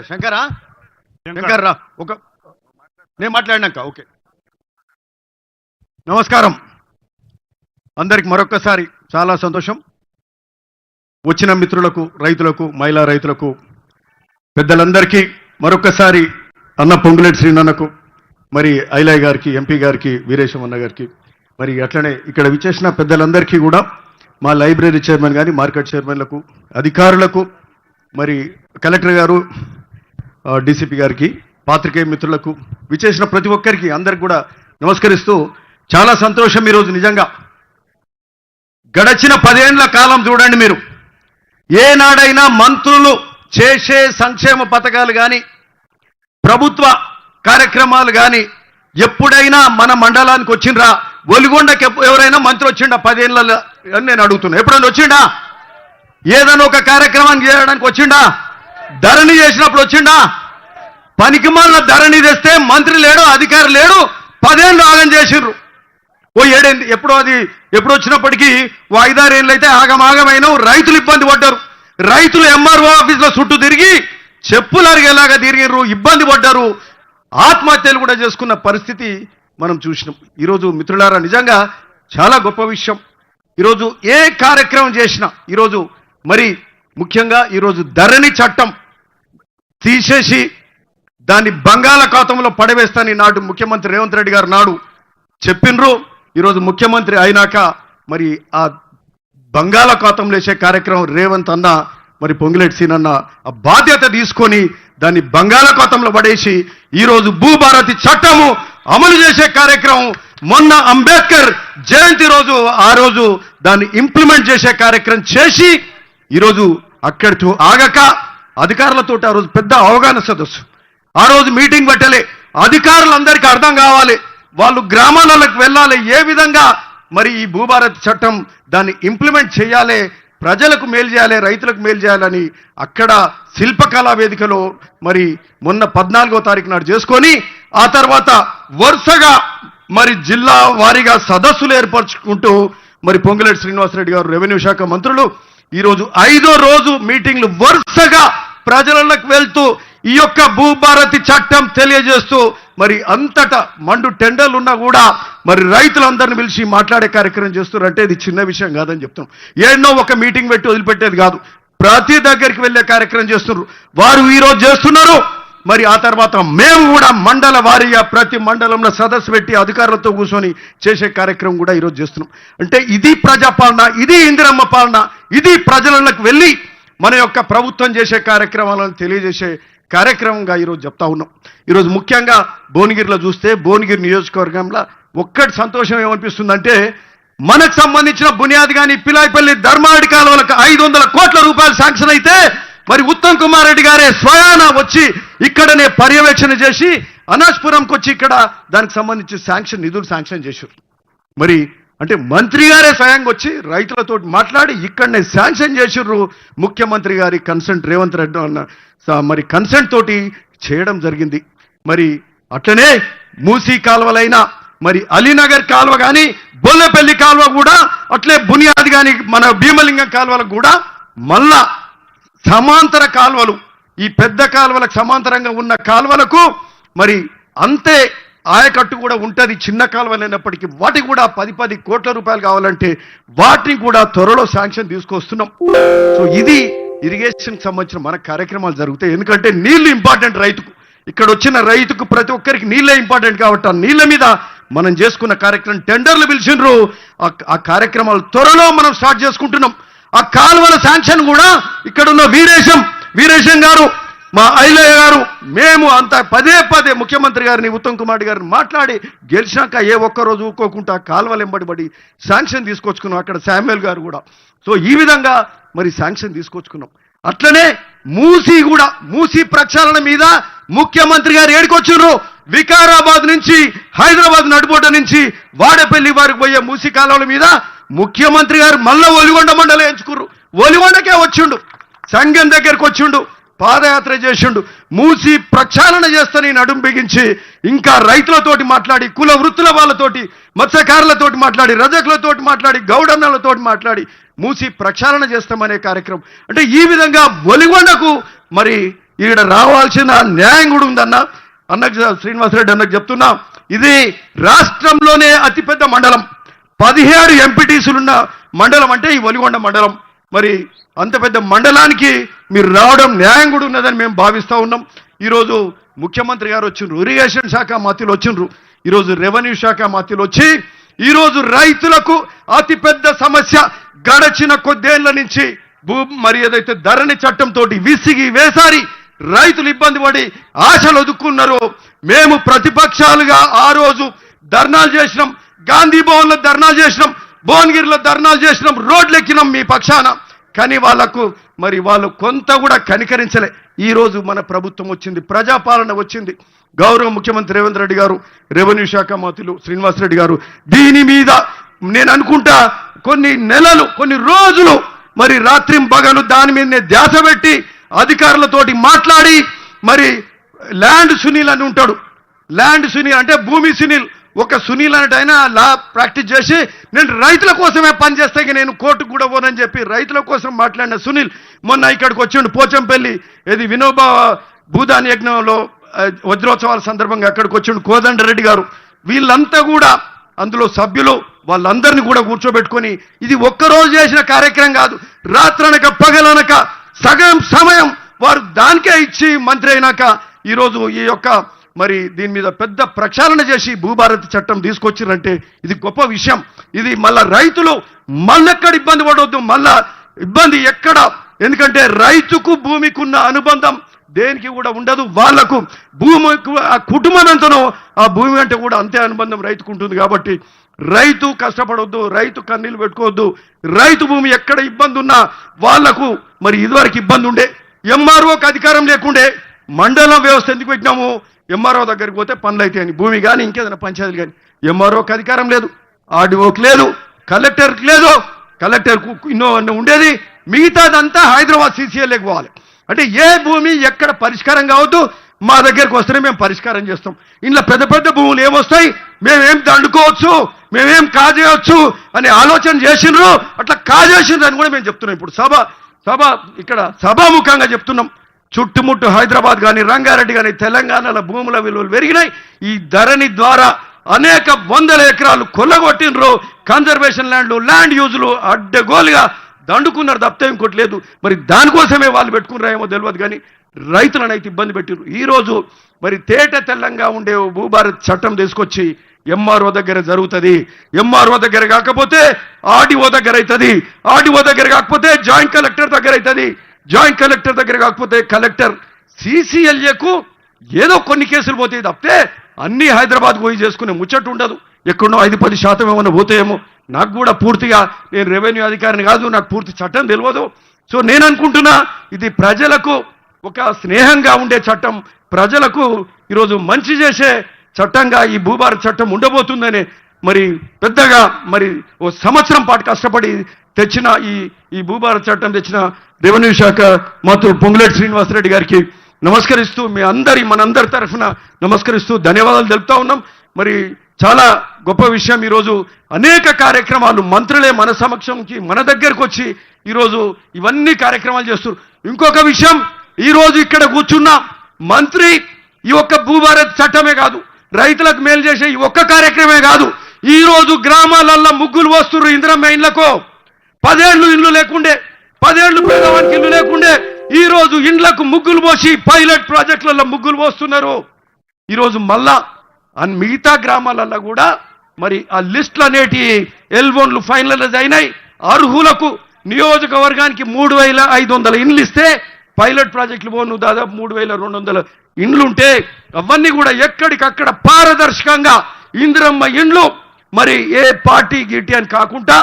శంకరా శంకర్ రా ఒక నేను మాట్లాడినాక ఓకే. నమస్కారం అందరికి మరొక్కసారి చాలా సంతోషం. వచ్చిన మిత్రులకు, రైతులకు, మహిళా రైతులకు, పెద్దలందరికీ మరొక్కసారి అన్న పొంగులేటి శ్రీనన్నకు, మరి ఐలయ్య గారికి, ఎంపీ గారికి, వీరేశం అన్న గారికి, మరి అట్లనే ఇక్కడ విచ్చేసిన పెద్దలందరికీ కూడా, మా లైబ్రరీ చైర్మన్ కానీ, మార్కెట్ చైర్మన్లకు, అధికారులకు, మరి కలెక్టర్ గారు, డీసీపీ గారికి, పాత్రికేయ మిత్రులకు, విచ్చేసిన ప్రతి ఒక్కరికి అందరికి కూడా నమస్కరిస్తూ చాలా సంతోషం. ఈరోజు నిజంగా గడచిన 10 ఏళ్ల కాలం చూడండి, మీరు ఏనాడైనా మంత్రులు చేసే సంక్షేమ పథకాలు కానీ, ప్రభుత్వ కార్యక్రమాలు కానీ ఎప్పుడైనా మన మండలానికి వచ్చిండ్రా? ఒలిగొండకి ఎవరైనా మంత్రి వచ్చిండా 10 ఏళ్ళలో అని నేను అడుగుతున్నా. ఎప్పుడైనా వచ్చిండా? ఏదైనా ఒక కార్యక్రమాన్ని చేయడానికి వచ్చిండా? ధరణి చేసినప్పుడు వచ్చిండా? పనికిమాలిన ధరణి తెస్తే మంత్రి లేడు, అధికారి లేడు, 10 ఏళ్ళు ఆగం చేసిర్రు. ఓ 7 ఏళ్ళు ఎప్పుడు వచ్చినప్పటికీ 5-6 ఏళ్ళు అయితే ఆగమాగమైన రైతులు ఇబ్బంది పడ్డారు. రైతులు ఎంఆర్ఓ ఆఫీసులో చుట్టూ తిరిగి చెప్పులు అరిగేలాగా తిరిగిర్రు, ఇబ్బంది పడ్డారు, ఆత్మహత్యలు కూడా చేసుకున్న పరిస్థితి మనం చూసినాం. ఈరోజు మిత్రులారా నిజంగా చాలా గొప్ప విషయం. ఈరోజు ఏ కార్యక్రమం చేసినా, ఈరోజు మరి ముఖ్యంగా ఈరోజు ధరణి చట్టం తీసేసి దాన్ని బంగాళాఖాతంలో పడవేస్తానని నాడు ముఖ్యమంత్రి రేవంత్ రెడ్డి గారు నాడు చెప్పినరు. ఈరోజు ముఖ్యమంత్రి అయినాక మరి ఆ బంగాళాఖాతంలో వేసే కార్యక్రమం రేవంత్ అన్న, మరి పొంగులేటి సీనన్న ఆ బాధ్యత తీసుకొని దాన్ని బంగాళాఖాతంలో పడేసి ఈరోజు భూభారతి చట్టము అమలు చేసే కార్యక్రమం, మొన్న అంబేద్కర్ జయంతి రోజు ఆ రోజు దాన్ని ఇంప్లిమెంట్ చేసే కార్యక్రమం చేసి ఈరోజు అక్కడితో ఆగక అధికారులతో ఆ రోజు పెద్ద అవగాహన సదస్సు, ఆ రోజు మీటింగ్ పెట్టలే. అధికారులందరికీ అర్థం కావాలి, వాళ్ళు గ్రామాలకు వెళ్ళాలి, ఏ విధంగా మరి ఈ భూభారతి చట్టం దాన్ని ఇంప్లిమెంట్ చేయాలి, ప్రజలకు మేలు చేయాలి, రైతులకు మేలు చేయాలని అక్కడ శిల్పకళా వేదికలో మరి మొన్న 14వ తారీఖు నాడు చేసుకొని ఆ తర్వాత వరుసగా మరి జిల్లా వారీగా సదస్సులు ఏర్పరచుకుంటూ మరి పొంగులేటి శ్రీనివాసరెడ్డి గారు, రెవెన్యూ శాఖ మంత్రులు ఈరోజు 5వ రోజు మీటింగ్లు వరుసగా ప్రజలకు వెళ్తూ ఈ యొక్క భూభారతి చట్టం తెలియజేస్తూ మరి అంతటా మండు టెండర్లు ఉన్నా కూడా మరి రైతులందరిని పిలిచి మాట్లాడే కార్యక్రమం చేస్తున్నారంటే ఇది చిన్న విషయం కాదని చెప్తాం. ఏడనో ఒక మీటింగ్ పెట్టి వదిలిపెట్టేది కాదు, ప్రతి దగ్గరికి వెళ్ళే కార్యక్రమం చేస్తున్నారు. వారు ఈరోజు చేస్తున్నారు. మరి ఆ తర్వాత మేము కూడా మండల వారీగా ప్రతి మండలంలో సదస్సు పెట్టి అధికారులతో కూర్చొని చేసే కార్యక్రమం కూడా ఈరోజు చేస్తున్నాం. అంటే ఇది ప్రజాపాలన, ఇది ఇందిరమ్మ పాలన, ఇది ప్రజలకు వెళ్ళి మన యొక్క ప్రభుత్వం చేసే కార్యక్రమాలను తెలియజేసే కార్యక్రమంగా ఈరోజు చెప్తా ఉన్నాం. ఈరోజు ముఖ్యంగా భువనగిరిలో చూస్తే, భువనగిరి నియోజకవర్గంలో ఒక్కటి సంతోషం ఏమనిపిస్తుందంటే, మనకు సంబంధించిన బునియాది కానీ పిలాయిపల్లి ధర్మాడి కాలువలకు 500 కోట్ల రూపాయలు శాంక్షన్ అయితే మరి ఉత్తమ్ కుమార్ రెడ్డి గారే స్వయాన వచ్చి ఇక్కడనే పర్యవేక్షణ చేసి అనాస్పురంకి వచ్చి ఇక్కడ దానికి సంబంధించి నిధులు శాంక్షన్ చేశారు. మరి అంటే మంత్రి గారే స్వయంగా వచ్చి రైతులతో మాట్లాడి ఇక్కడనే శాంక్షన్ చేసిర్రు. ముఖ్యమంత్రి గారి కన్సెంట్, రేవంత్ రెడ్డి అన్న మరి కన్సెంట్ తోటి చేయడం జరిగింది. మరి అట్లనే మూసీ కాలువలైనా, మరి అలీనగర్ కాలువ కానీ, బొల్లపల్లి కాలువ కూడా అట్లే బునియాది కానీ, మన భీమలింగం కాలువలకు కూడా మళ్ళా సమాంతర కాలువలు, ఈ పెద్ద కాలువలకు సమాంతరంగా ఉన్న కాలువలకు మరి అంతే ఆయకట్టు కూడా ఉంటుంది. చిన్న కాలువలు అయినప్పటికీ వాటికి కూడా 10 కోట్ల రూపాయలు కావాలంటే వాటిని కూడా త్వరలో శాంక్షన్ తీసుకొస్తున్నాం. సో ఇది ఇరిగేషన్కి సంబంధించిన మన కార్యక్రమాలు జరుగుతాయి. ఎందుకంటే నీళ్లు ఇంపార్టెంట్ రైతుకు, ఇక్కడ వచ్చిన రైతుకు ప్రతి ఒక్కరికి నీళ్ళే ఇంపార్టెంట్ కాబట్టి ఆ నీళ్ళ మీద మనం చేసుకున్న కార్యక్రమం టెండర్లు పిలిచిండ్రు. ఆ కార్యక్రమాలు త్వరలో మనం స్టార్ట్ చేసుకుంటున్నాం. ఆ కాలువల శాంక్షన్ కూడా ఇక్కడున్న వీరేశం గారు, మా ఐలయ్య గారు, మేము అంతా పదే ముఖ్యమంత్రి గారిని, ఉత్తమ్ కుమార్ రెడ్డి గారిని మాట్లాడి గెలిచినాక ఏ ఒక్కరోజు ఊరుకోకుండా కాలువలు ఎంబడిబడి శాంక్షన్ తీసుకొచ్చుకున్నాం. అక్కడ శామ్యుల్ గారు కూడా. సో ఈ విధంగా మరి శాంక్షన్ తీసుకొచ్చుకున్నాం. అట్లనే మూసీ ప్రక్షాళన మీద ముఖ్యమంత్రి గారు ఏడుకొచ్చారు. వికారాబాద్ నుంచి హైదరాబాద్ నడుబోట నుంచి వాడపల్లి వారికి పోయే మూసీ కాలువల మీద ముఖ్యమంత్రి గారు మళ్ళా ఒలిగొండ మండలం ఎంచుకుర్రు. ఒలిగొండకే వచ్చిండు, సంఘం దగ్గరకు వచ్చిండు, పాదయాత్ర చేసిండు. మూసి ప్రక్షాళన చేస్తని నడుం బిగించి ఇంకా రైతులతోటి మాట్లాడి, కుల వృత్తుల వాళ్ళతోటి, మత్స్యకారులతోటి మాట్లాడి, రజకులతోటి మాట్లాడి, గౌడన్నలతోటి మాట్లాడి మూసి ప్రక్షాళన చేస్తామనే కార్యక్రమం. అంటే ఈ విధంగా ఒలిగొండకు మరి ఈడ రావాల్సిన న్యాయం కూడా ఉందన్న. అన్నకు శ్రీనివాసరెడ్డి అన్నకు చెప్తున్నా, ఇది రాష్ట్రంలోనే అతిపెద్ద మండలం, 17 ఎంపీటీసీలున్న మండలం అంటే ఈ ఒలిగొండ మండలం. మరి అంత పెద్ద మండలానికి మీరు రావడం న్యాయం కూడా ఉన్నదని మేము భావిస్తూ ఉన్నాం. ఈరోజు ముఖ్యమంత్రి గారు వచ్చిండ్రు, ఇరిగేషన్ శాఖ మంత్రులు వచ్చిండ్రు, ఈరోజు రెవెన్యూ శాఖ మంత్రులు వచ్చి ఈరోజు రైతులకు అతిపెద్ద సమస్య గడచిన కొద్దేళ్ల నుంచి మరి ఏదైతే ధరణి చట్టంతో విసిగి వేసారి రైతులు ఇబ్బంది పడి ఆశలు ఒదుక్కున్నారో, మేము ప్రతిపక్షాలుగా ఆ రోజు ధర్నాలు చేసినాం, గాంధీ భవన్లో ధర్నాలు చేసినాం, భువనగిరిలో ధర్నాలు చేసినాం, రోడ్లు ఎక్కినాం మీ పక్షాన. కానీ వాళ్ళు కొంత కూడా కనికరించలే. ఈరోజు మన ప్రభుత్వం వచ్చింది, ప్రజాపాలన వచ్చింది. గౌరవ ముఖ్యమంత్రి రేవంత్ రెడ్డి గారు, రెవెన్యూ శాఖ మంత్రులు శ్రీనివాసరెడ్డి గారు దీని మీద నేను అనుకుంటా కొన్ని నెలలు, కొన్ని రోజులు మరి రాత్రింపగలు దాని మీదనే ధ్యాస పెట్టి అధికారులతోటి మాట్లాడి మరి ల్యాండ్ సునీల్ అని ఉంటాడు. ల్యాండ్ సునీల్ అంటే భూమి సునీల్. ఒక సునీల్ అనేట ఆయన లా ప్రాక్టీస్ చేసి నేను రైతుల కోసమే పనిచేస్తే నేను కోర్టుకు కూడా పోనని చెప్పి రైతుల కోసం మాట్లాడిన సునీల్ మొన్న ఇక్కడికి వచ్చిండు. పోచంపల్లి ఏది వినోబా భూదాన్ యజ్ఞంలో వజ్రోత్సవాల సందర్భంగా అక్కడికి వచ్చిండు కోదండరెడ్డి గారు. వీళ్ళంతా కూడా అందులో సభ్యులు, వాళ్ళందరినీ కూడా కూర్చోబెట్టుకొని ఇది ఒక్కరోజు చేసిన కార్యక్రమం కాదు, రాత్రనక పగలనక సగం సమయం వారు దానికే ఇచ్చి మంత్రి అయినాక ఈరోజు ఈ యొక్క మరి దీని మీద పెద్ద ప్రక్షాళన చేసి భూభారతి చట్టం తీసుకొచ్చిరంటే ఇది గొప్ప విషయం. ఇది మళ్ళా రైతులు మళ్ళెక్కడ ఇబ్బంది పడవద్దు, మళ్ళా ఇబ్బంది ఎక్కడ. ఎందుకంటే రైతుకు భూమికి ఉన్న అనుబంధం దేనికి కూడా ఉండదు. వాళ్లకు భూమికి ఆ కుటుంబం ఎంతనో ఆ భూమి అంటే కూడా అంతే అనుబంధం రైతుకు ఉంటుంది. కాబట్టి రైతు కష్టపడవద్దు, రైతు కన్నీళ్ళు పెట్టుకోవద్దు. రైతు భూమి ఎక్కడ ఇబ్బంది ఉన్నా వాళ్లకు మరి ఇదివరకు ఇబ్బంది ఉండే, ఎంఆర్ఓకి అధికారం లేకుండే. మండలం వ్యవస్థ ఎందుకు పెట్టినాము? ఎంఆర్ఓ దగ్గరికి పోతే పనులు అయితే అని, భూమి కానీ ఇంకేదైనా పంచాయతీలు కానీ. ఎంఆర్ఓకి అధికారం లేదు, ఆర్డీఓకి లేదు, కలెక్టర్కి లేదు. కలెక్టర్కు ఇన్నో ఉండేది, మిగతాదంతా హైదరాబాద్ సీసీఎల్ఏకి పోవాలి. అంటే ఏ భూమి ఎక్కడ పరిష్కారం కావద్దు, మా దగ్గరకు వస్తేనే మేము పరిష్కారం చేస్తాం. ఇంట్లో పెద్ద పెద్ద భూములు ఏమొస్తాయి, మేమేం దండుకోవచ్చు, మేమేం కాజేయవచ్చు అనే ఆలోచన చేసిండ్రు. అట్లా కాజేసిండ్రు అని కూడా మేము చెప్తున్నాం. ఇప్పుడు ఇక్కడ సభాముఖంగా చెప్తున్నాం. చుట్టుముట్టు హైదరాబాద్ కానీ, రంగారెడ్డి కానీ, తెలంగాణలో భూముల విలువలు పెరిగినాయి. ఈ ధరణి ద్వారా అనేక వందల ఎకరాలు కొల్లగొట్టినరు. కన్జర్వేషన్ ల్యాండ్లు, ల్యాండ్ యూజులు అడ్డగోలుగా దండుకున్నారు తప్పితే ఇంకోటి లేదు. మరి దానికోసమే వాళ్ళు పెట్టుకున్నారేమో తెలియదు, కానీ రైతులను అయితే ఇబ్బంది పెట్టిరు. ఈరోజు మరి తేట తెల్లంగా ఉండే భూభారత్ చట్టం తీసుకొచ్చి ఎంఆర్ఓ దగ్గర జరుగుతుంది, ఎంఆర్ఓ దగ్గర కాకపోతే ఆర్డీఓ దగ్గర అవుతుంది, ఆర్డీఓ దగ్గర కాకపోతే జాయింట్ కలెక్టర్ దగ్గర అవుతుంది, జాయింట్ కలెక్టర్ దగ్గర కాకపోతే కలెక్టర్. సీసీఎల్ఏకు ఏదో కొన్ని కేసులు పోతాయి తప్పితే అన్ని హైదరాబాద్ పోయి చేసుకునే ముచ్చట్టు ఉండదు. ఎక్కడో 5-10% ఏమన్నా పోతాయేమో. నాకు కూడా పూర్తిగా, నేను రెవెన్యూ అధికారిని కాదు, నాకు పూర్తి చట్టం తెలియదు. సో నేను అనుకుంటున్నా ఇది ప్రజలకు ఒక స్నేహంగా ఉండే చట్టం, ప్రజలకు ఈరోజు మంచి చేసే చట్టంగా ఈ భూభారత్ చట్టం ఉండబోతుందని మరి పెద్దగా మరి ఓ సంవత్సరం పాటు కష్టపడి తెచ్చిన ఈ భూభారత్ చట్టం తెచ్చిన రెవెన్యూ శాఖ మంత్రులు పొంగులేటి శ్రీనివాసరెడ్డి గారికి నమస్కరిస్తూ, మనందరి తరఫున నమస్కరిస్తూ ధన్యవాదాలు తెలుపుతా ఉన్నాం. మరి చాలా గొప్ప విషయం. ఈరోజు అనేక కార్యక్రమాలు మంత్రులే మన సమక్షంకి మన దగ్గరకు వచ్చి ఈరోజు ఇవన్నీ కార్యక్రమాలు చేస్తారు. ఇంకొక విషయం, ఈరోజు ఇక్కడ కూర్చున్న మంత్రి ఈ ఒక్క భూభారత్ చట్టమే కాదు, రైతులకు మేలు చేసే ఈ ఒక్క కార్యక్రమే కాదు, ఈరోజు గ్రామాలల్లో ముగ్గులు వస్తున్నారు. ఇందిరమ్మ ఇండ్లకు 10 ఏళ్ళు ఇల్లు లేకుండే, 10 ఏళ్ళు పేదవానికి ఇల్లు లేకుండే, ఈరోజు ఇండ్లకు ముగ్గులు పోసి పైలట్ ప్రాజెక్టులలో ముగ్గులు పోస్తున్నారు. ఈరోజు మళ్ళా మిగతా గ్రామాలలో కూడా మరి ఆ లిస్టులు అనేటి L1లు ఫైనలైజ్ అయినాయి. అర్హులకు నియోజకవర్గానికి 3500 ఇండ్లు ఇస్తే పైలట్ ప్రాజెక్టులు పోను దాదాపు 3200 ఇండ్లుంటే అవన్నీ కూడా ఎక్కడికక్కడ పారదర్శకంగా ఇందిరమ్మ ఇండ్లు మరి ఏ పార్టీ గీటీ అని కాకుండా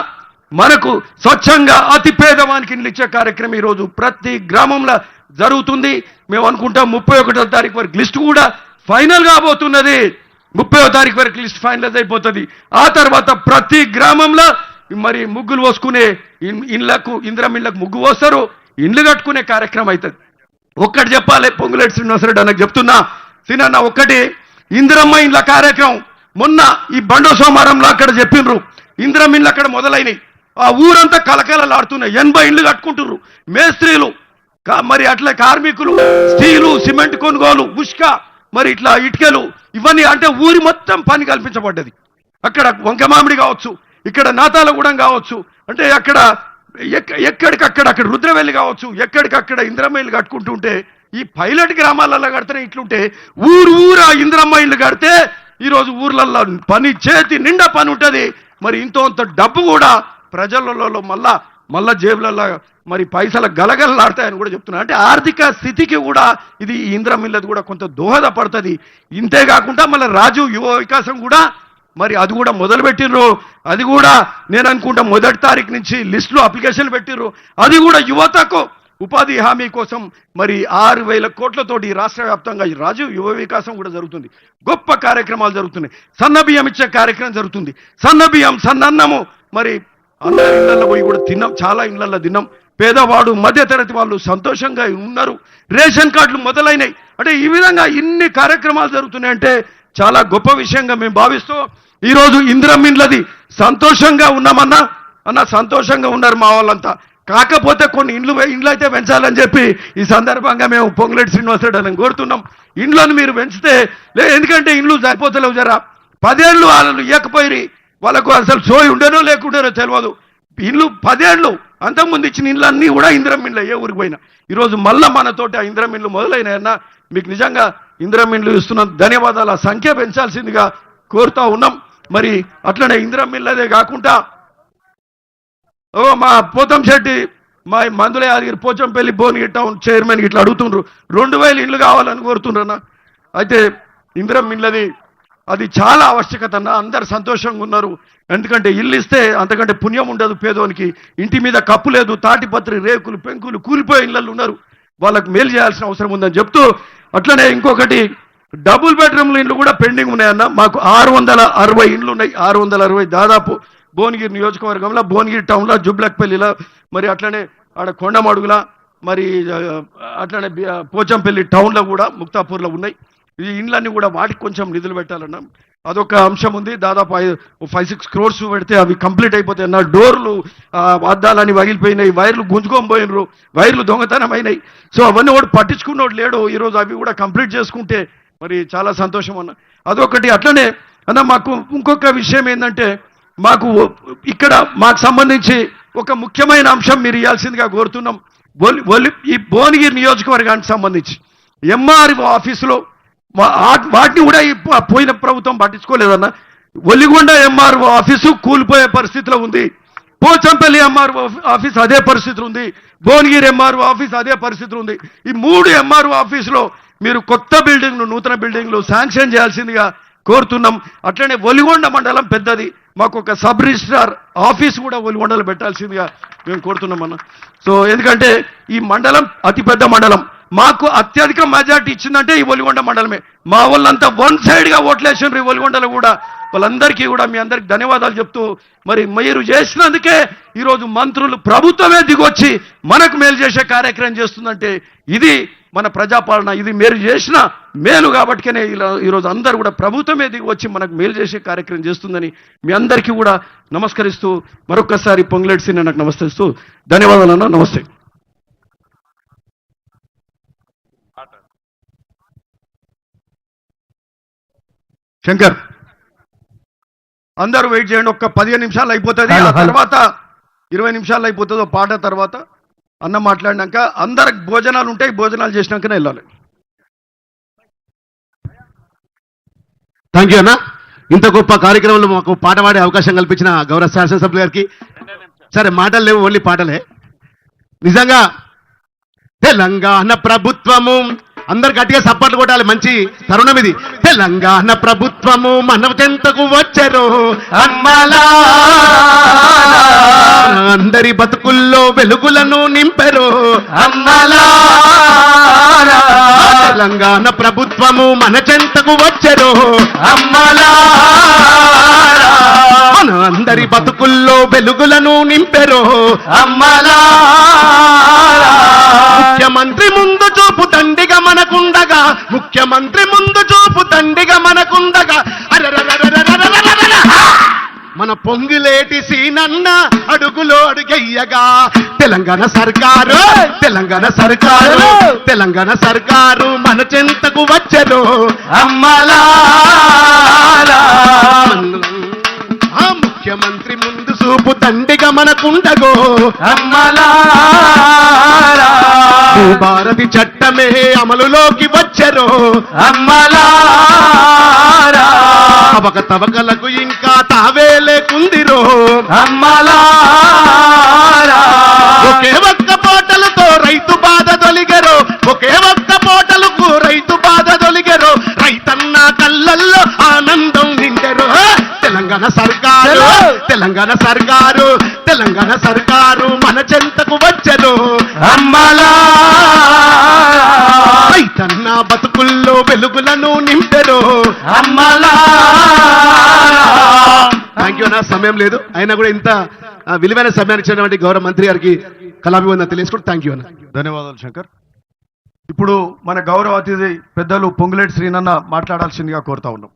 మనకు స్వచ్ఛంగా అతి పేదవానికి ఇండ్లు ఇచ్చే కార్యక్రమం ఈరోజు ప్రతి గ్రామంలో జరుగుతుంది. మేము అనుకుంటాం 31వ తారీఖు వరకు లిస్ట్ కూడా ఫైనల్ కాబోతున్నది. 30వ తారీఖు వరకు లిస్ట్ ఫైనలైజ్ అయిపోతుంది. ఆ తర్వాత ప్రతి గ్రామంలో మరి ముగ్గులు పోసుకునే ఇండ్లకు, ఇందిరమ్మ ఇండ్లకు ముగ్గు పోస్తారు, ఇండ్లు కట్టుకునే కార్యక్రమం అవుతుంది. ఒక్కటి చెప్పాలి, పొంగులేటి శ్రీనివాసరెడ్డి అన్నకు చెప్తున్నా, సినన్న ఒక్కటి, ఇందిరమ్మ ఇండ్ల కార్యక్రమం మొన్న ఈ బండో సోమవారంలో అక్కడ చెప్పిండ్రు, ఇందిరమ్మ ఇండ్లు అక్కడ మొదలైనవి, ఆ ఊరంతా కలకలలాడుతున్నాయి, 80 ఇండ్లు కట్టుకుంటున్నారు మేస్త్రీలు, మరి అట్లా కార్మికులు, స్టీలు సిమెంట్ కొనుగోలు, ఉష్క, మరి ఇట్లా ఇటుకలు, ఇవన్నీ అంటే ఊరి మొత్తం పని కల్పించబడ్డది. అక్కడ వంకమామిడి కావచ్చు, ఇక్కడ నాతాలగూడెం కావచ్చు, అంటే అక్కడ ఎక్కడికక్కడ అక్కడ రుద్రవెల్లి కావచ్చు, ఎక్కడికక్కడ ఇందిరమ్మ ఇల్లు కట్టుకుంటుంటే, ఈ పైలట్ గ్రామాలలో కడితేనే ఇట్లుంటే ఊరా ఇందిరమ్మ ఇల్లు కడితే ఈరోజు ఊర్లలో పని చేతి నిండా పని ఉంటుంది. మరి ఇంత డబ్బు కూడా ప్రజలలో మళ్ళా జేబులలో మరి పైసల గలగలలాడతాయని కూడా చెప్తున్నా. అంటే ఆర్థిక స్థితికి కూడా ఇది ఇందిరమ్మ ఇల్లది కూడా కొంత దోహదపడుతుంది. ఇంతేకాకుండా మళ్ళీ రాజు యువ వికాసం కూడా మరి అది కూడా మొదలుపెట్టిర్రు. అది కూడా నేను అనుకుంటా 1వ తారీఖు నుంచి లిస్టులో అప్లికేషన్లు పెట్టిర్రు. అది కూడా యువతకు ఉపాధి హామీ కోసం మరి 6,000 కోట్లతోటి రాష్ట్ర వ్యాప్తంగా ఈ రాజు యువ వికాసం కూడా జరుగుతుంది. గొప్ప కార్యక్రమాలు జరుగుతున్నాయి. సన్న బియ్యం ఇచ్చే కార్యక్రమం జరుగుతుంది. సన్న బియ్యం, సన్నన్నము మరి అందరి ఇళ్లలో పోయి కూడా తిన్నాం, చాలా ఇళ్లలో తిన్నాం. పేదవాడు మధ్యతరగతి వాళ్ళు సంతోషంగా ఉన్నారు. రేషన్ కార్డులు మొదలైనవి. అంటే ఈ విధంగా ఇన్ని కార్యక్రమాలు జరుగుతున్నాయంటే చాలా గొప్ప విషయంగా మేము భావిస్తూ ఈరోజు ఇందిరమ్మ ఇండ్లది సంతోషంగా ఉన్నామన్నా అన్న, సంతోషంగా ఉన్నారు మా వాళ్ళంతా. కాకపోతే కొన్ని ఇండ్లు అయితే పెంచాలని చెప్పి ఈ సందర్భంగా మేము పొంగులేటి శ్రీనివాసరెడ్డి అని కోరుతున్నాం. ఇండ్లను మీరు పెంచితే ఎందుకంటే ఇండ్లు సరిపోతలేవు, జరా 10 ఏళ్ళు వాళ్ళు ఇవ్వకపోయి వాళ్ళకు అసలు సోయి ఉండేనో లేకుండానో తెలియదు. ఇండ్లు 10 ఏళ్ళు అంతకుముందు ఇచ్చిన ఇండ్లన్నీ కూడా ఇందిరమ్మ ఇండ్లు ఏ ఊరికి పోయినా ఈరోజు మళ్ళీ మనతోటి ఆ ఇందిరమ్మ ఇండ్లు మొదలైనాయన్నా. మీకు నిజంగా ఇందిరమ్మ ఇండ్లు ఇస్తున్న ధన్యవాదాలు. ఆ సంఖ్య పెంచాల్సిందిగా కోరుతా ఉన్నాం. మరి అట్లనే ఇందిరమ్మ ఇళ్ళదే కాకుండా మా పోతంశెట్టి, మా మందుల యాదగిరి పోచంపల్లి భువనగిరి టౌన్ చైర్మన్ ఇట్లా అడుగుతుండ్రు, 2000 ఇండ్లు కావాలని కోరుతుండ్రన్న. అయితే ఇందిరమ్మ ఇండ్లది అది చాలా ఆవశ్యకత అన్న. అందరు సంతోషంగా ఉన్నారు. ఎందుకంటే ఇల్లు ఇస్తే అంతకంటే పుణ్యం ఉండదు పేదోనికి. ఇంటి మీద కప్పు లేదు, తాటిపత్రి, రేకులు, పెంకులు, కూలిపోయే ఇళ్ళు ఉన్నారు. వాళ్ళకు మేలు చేయాల్సిన అవసరం ఉందని చెప్తూ, అట్లనే ఇంకొకటి డబుల్ బెడ్రూమ్ల ఇండ్లు కూడా పెండింగ్ ఉన్నాయన్న. మాకు 660 ఇండ్లు ఉన్నాయి. 660 దాదాపు భువనగిరి నియోజకవర్గంలో, భువనగిరి టౌన్లో, జుబ్లక్పల్లిలో, మరి అట్లనే ఆడ కొండమడుగుల, మరి అట్లనే పోచంపల్లి టౌన్లో కూడా, ముక్తాపూర్లో ఉన్నాయి. ఈ ఇండ్లన్నీ కూడా వాటికి కొంచెం నిధులు పెట్టాలన్నా. అదొక అంశం ఉంది. దాదాపు 5-6 crores పెడితే అవి కంప్లీట్ అయిపోతాయి అన్న. డోర్లు అద్దాలని పగిలిపోయినాయి, వైర్లు గుంజుకొని పోయినరు, వైర్లు దొంగతనం అయినాయి. సో అవన్నీ కూడా పట్టించుకున్నోడు లేడు. ఈరోజు అవి కూడా కంప్లీట్ చేసుకుంటే మరి చాలా సంతోషం అన్న. అదొకటి. అట్లనే అన్న మాకు ఇంకొక విషయం ఏంటంటే, మాకు ఇక్కడ మాకు సంబంధించి ఒక ముఖ్యమైన అంశం మీరు ఇవ్వాల్సిందిగా కోరుతున్నాం. ఈ భువనగిరి నియోజకవర్గానికి సంబంధించి ఎంఆర్ఓ ఆఫీసులో వాటిని కూడా పోయిన ప్రభుత్వం పట్టించుకోలేదన్న. ఒలిగొండ ఎంఆర్ఓ ఆఫీసు కూలిపోయే పరిస్థితిలో ఉంది. పోచంపల్లి ఎంఆర్ఓ ఆఫీస్ అదే పరిస్థితి ఉంది. భువనగిరి ఎంఆర్ఓ ఆఫీస్ అదే పరిస్థితి ఉంది. ఈ 3 ఎంఆర్ఓ ఆఫీసులో మీరు కొత్త బిల్డింగ్లు, నూతన బిల్డింగ్లు శాంక్షన్ చేయాల్సిందిగా కోరుతున్నాం. అట్లనే ఒలిగొండ మండలం పెద్దది, మాకు ఒక సబ్ రిజిస్ట్రార్ ఆఫీస్ కూడా ఒలిగొండలో పెట్టాల్సిందిగా మేము కోరుతున్నాం అన్న. సో ఎందుకంటే ఈ మండలం అతిపెద్ద మండలం. మాకు అత్యధిక మెజార్టీ ఇచ్చిందంటే ఈ ఒలిగొండ మండలమే. మా వాళ్ళంతా 1 సైడ్గా ఓట్లేసిండ్రు ఈ ఒలిగొండలో కూడా. వాళ్ళందరికీ కూడా మీ అందరికి ధన్యవాదాలు చెప్తూ, మరి మీరు చేసినందుకే ఈరోజు మంత్రులు, ప్రభుత్వమే దిగొచ్చి మనకు మేలు చేసే కార్యక్రమం చేస్తుందంటే ఇది మన ప్రజాపాలన, ఇది మీరు చేసిన మేలు కాబట్టినే ఈరోజు అందరూ కూడా ప్రభుత్వమే దిగొచ్చి మనకు మేలు చేసే కార్యక్రమం చేస్తుందని మీ అందరికీ కూడా నమస్కరిస్తూ, మరొకసారి పొంగులేటి శ్రీని నాకు నమస్కరిస్తూ ధన్యవాదాలన్నా. నమస్తే. శంకర్, అందరూ వెయిట్ చేయండి. ఒక్క 15 నిమిషాలు అయిపోతుంది. ఆ తర్వాత 20 నిమిషాలు అయిపోతుంది పాట తర్వాత. అన్న మాట్లాడినాక అందరికి భోజనాలు ఉంటాయి, భోజనాలు చేసినాకనే వెళ్ళాలి. థ్యాంక్ యూ అన్న. ఇంత గొప్ప కార్యక్రమంలో మాకు పాట పాడే అవకాశం కల్పించిన గౌరవ శాసనసభ్యులు గారికి. సరే, మాటలు లేవు, ఓన్లీ పాటలే. నిజంగా తెలంగాణ ప్రభుత్వము, అందరు గట్టిగా సపోర్ట్లు కొట్టాలి, మంచి తరుణం ఇది. తెలంగాణ ప్రభుత్వము మన చెంతకు వచ్చరు అమ్మలా, అందరి బతుకుల్లో వెలుగులను నింపెరు అమ్మలా. తెలంగాణ ప్రభుత్వము మన చెంతకు వచ్చరు అమ్మలా, మన అందరి బతుకుల్లో వెలుగులను నింపెరు అమ్మలా. ముఖ్యమంత్రి ముందు చూపు ముఖ్యమంత్రి ముందు చూపు దండిగా మనకుండగా అరెరెరెరెరెరెరెరెరెరె. మన పొంగులేటి సీనన్న అడుగులో అడుగయ్యగా తెలంగాణ సర్కారు తెలంగాణ సర్కారు మన చెంతకు వచ్చరు అమ్మలారా ఆ ముఖ్యమంత్రి ముందు చూపు దండిగా మనకుండగో అమ్మలారా భారతి చట్టమే అమలులోకి వచ్చరు అమ్మలారా అవకతవకలకు ఇంకా తావే లేకుందిరో అమ్మలారా ఒకే ఒక్క పోటలతో రైతు బాధ తొలిగరు ఒకే ఒక్క పోటలకు రైతు బాధ తొలిగరు రైతన్న కళ్ళల్లో ఆనందం నిండరు తెలంగాణ సర్కారు మన చెంతకు వచ్చరు అమ్మలారా రైతన్న బతుకుల్లో వెలుగులను నింపెరు అమ్మలారా థ్యాంక్ యూ అన్న. సమయం లేదు అయినా కూడా ఇంత విలువైన సమయాన్ని ఇచ్చినటువంటి గౌరవ మంత్రి గారికి కళాభివందన తెలియజేసుకుంటూ థ్యాంక్ యూ అన్న. ధన్యవాదాలు శంకర్. ఇప్పుడు మన గౌరవ అతిథి పెద్దలు పొంగులేటి శ్రీనన్న మాట్లాడాల్సిందిగా కోరుతా ఉన్నాం.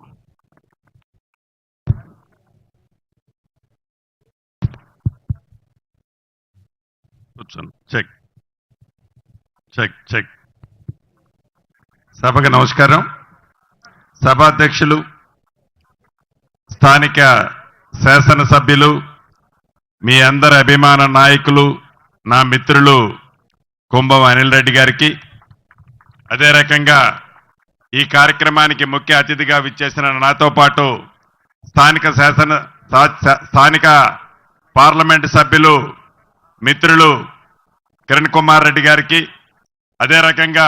Check check check. సభకు నమస్కారం. సభాధ్యక్షులు, స్థానిక శాసనసభ్యులు, మీ అందరి అభిమాన నాయకులు, నా మిత్రులు కుంభం అనిల్ రెడ్డి గారికి, అదే రకంగా ఈ కార్యక్రమానికి ముఖ్య అతిథిగా విచ్చేసిన నాతో పాటు స్థానిక పార్లమెంటు సభ్యులు మిత్రులు కిరణ్ కుమార్ రెడ్డి గారికి, అదే రకంగా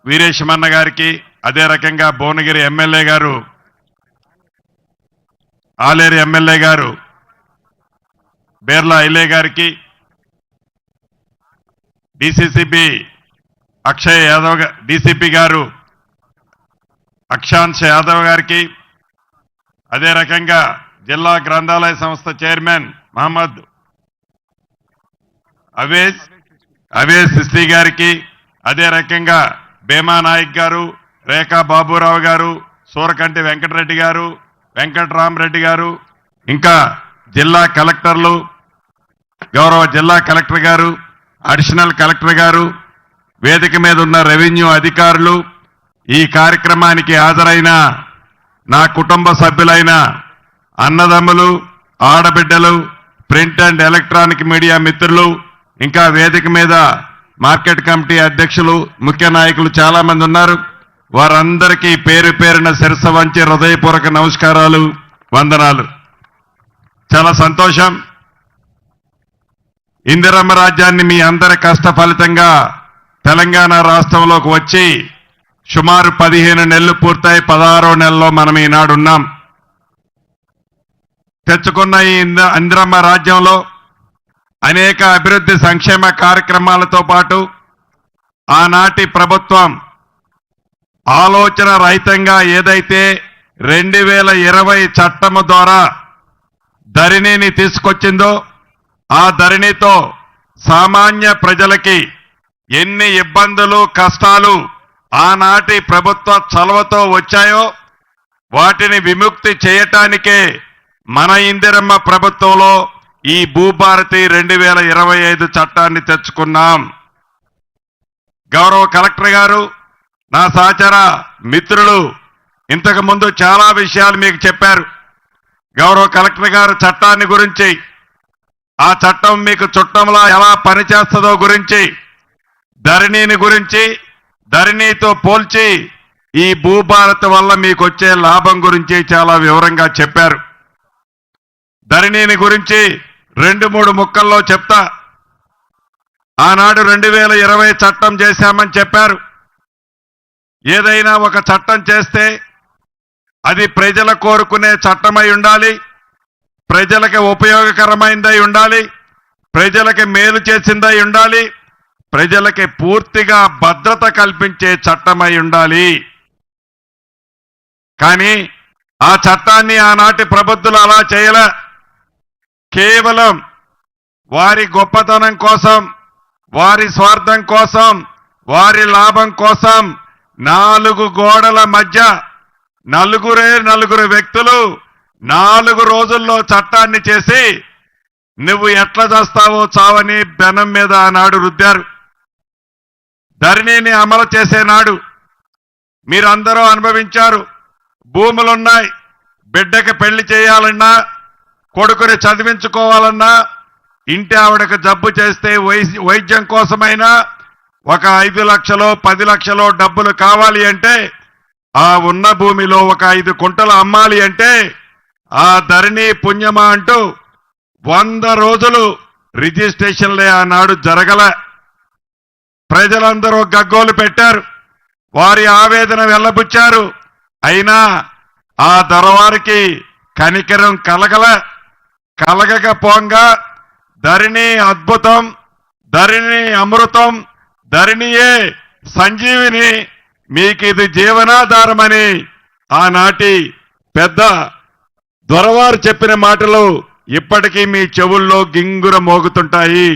వీరేశమన్న గారికి, అదే రకంగా భువనగిరి ఎమ్మెల్యే గారు, ఆలేరు ఎమ్మెల్యే గారు బేర్లా ఐలే గారికి, డిసిసిబి అక్షయ్ యాదవ్ డిసిపి గారు అక్షాంశ్ యాదవ్ గారికి, అదే రకంగా జిల్లా గ్రంథాలయ సంస్థ చైర్మన్ మహమ్మద్ అవేజ్ సిస్తి గారికి, అదే రకంగా భీమా నాయక్ గారు, రేఖా బాబురావు గారు, సూరకంటి వెంకటరెడ్డి గారు, వెంకటరామరెడ్డి గారు, ఇంకా జిల్లా కలెక్టర్లు, గౌరవ జిల్లా కలెక్టర్ గారు, అడిషనల్ కలెక్టర్ గారు, వేదిక మీద ఉన్న రెవెన్యూ అధికారులు, ఈ కార్యక్రమానికి హాజరైన నా కుటుంబ సభ్యులైన అన్నదమ్ములు, ఆడబిడ్డలు, ప్రింట్ అండ్ ఎలక్ట్రానిక్ మీడియా మిత్రులు, ఇంకా వేదిక మీద మార్కెట్ కమిటీ అధ్యక్షులు, ముఖ్య నాయకులు చాలా మంది ఉన్నారు. వారందరికీ పేరు పేరున శిరస్సు వంచి హృదయపూర్వక నమస్కారాలు, వందనాలు. చాలా సంతోషం. ఇందిరమ్మ రాజ్యాన్ని మీ అందరి కష్ట ఫలితంగా తెలంగాణ రాష్ట్రంలోకి వచ్చి సుమారు 15 నెలలు పూర్తయి 16వ నెలలో మనం ఈనాడున్నాం. తెచ్చుకున్న ఈ ఇందిరమ్మ రాజ్యంలో అనేక అభివృద్ధి సంక్షేమ కార్యక్రమాలతో పాటు ఆనాటి ప్రభుత్వం ఆలోచన రహితంగా ఏదైతే 2020 చట్టము ద్వారా ధరణిని తీసుకొచ్చిందో, ఆ ధరణితో సామాన్య ప్రజలకి ఎన్ని ఇబ్బందులు కష్టాలు ఆనాటి ప్రభుత్వ చలవతో వచ్చాయో వాటిని విముక్తి చేయటానికే మన ఇందిరమ్మ ప్రభుత్వంలో ఈ భూభారతి 2025 చట్టాన్ని తెచ్చుకున్నాం. గౌరవ కలెక్టర్ గారు, నా సహచర మిత్రులు ఇంతకు ముందు చాలా విషయాలు మీకు చెప్పారు. గౌరవ కలెక్టర్ గారు చట్టాన్ని గురించి, ఆ చట్టం మీకు చుట్టంలా ఎలా పనిచేస్తుందో గురించి, ధరణిని గురించి, ధరణితో పోల్చి ఈ భూభారత్ వల్ల మీకు వచ్చే లాభం గురించి చాలా వివరంగా చెప్పారు. ధరణిని గురించి 2-3 ముక్కల్లో చెప్తా. ఆనాడు 2020 చట్టం చేశామని చెప్పారు. ఏదైనా ఒక చట్టం చేస్తే అది ప్రజల కోరుకునే చట్టమై ఉండాలి, ప్రజలకు ఉపయోగకరమైనదై ఉండాలి, ప్రజలకి మేలు చేసిందై ఉండాలి, ప్రజలకి పూర్తిగా భద్రత కల్పించే చట్టమై ఉండాలి. కానీ ఆ చట్టాన్ని ఆనాటి ప్రభుత్వాలు అలా చేయలే. కేవలం వారి గొప్పతనం కోసం, వారి స్వార్థం కోసం, వారి లాభం కోసం 4 గోడల మధ్య నలుగురు వ్యక్తులు 4 రోజుల్లో చట్టాన్ని చేసి నువ్వు ఎట్లా చేస్తావో చావని బెనం మీద ఆనాడు రుద్దారు. ధరణిని అమలు చేసే నాడు మీరందరూ అనుభవించారు. భూములున్నాయి, బిడ్డకి పెళ్లి చేయాలన్నా, కొడుకుని చదివించుకోవాలన్నా, ఇంటి ఆవిడకు జబ్బు చేస్తే వైద్యం కోసమైనా ఒక 5 లక్షలో 10 లక్షలో డబ్బులు కావాలి అంటే ఆ ఉన్న భూమిలో ఒక 5 కుంటలు అమ్మాలి అంటే ఆ ధరణి పుణ్యమా అంటూ 100 రోజులు రిజిస్ట్రేషన్లే ఆనాడు జరగల. ప్రజలందరూ గగ్గోలు పెట్టారు, వారి ఆవేదన వెల్లబుచ్చారు. అయినా ఆ దొరవారికి కనికరం కలగకపోగా ధరణి అద్భుతం, ధరణి అమృతం, ధరణియే సంజీవిని, మీకు ఇది జీవనాధారమని ఆనాటి పెద్ద దొరవారు చెప్పిన మాటలు ఇప్పటికీ మీ చెవుల్లో గింగుర మోగుతుంటాయి.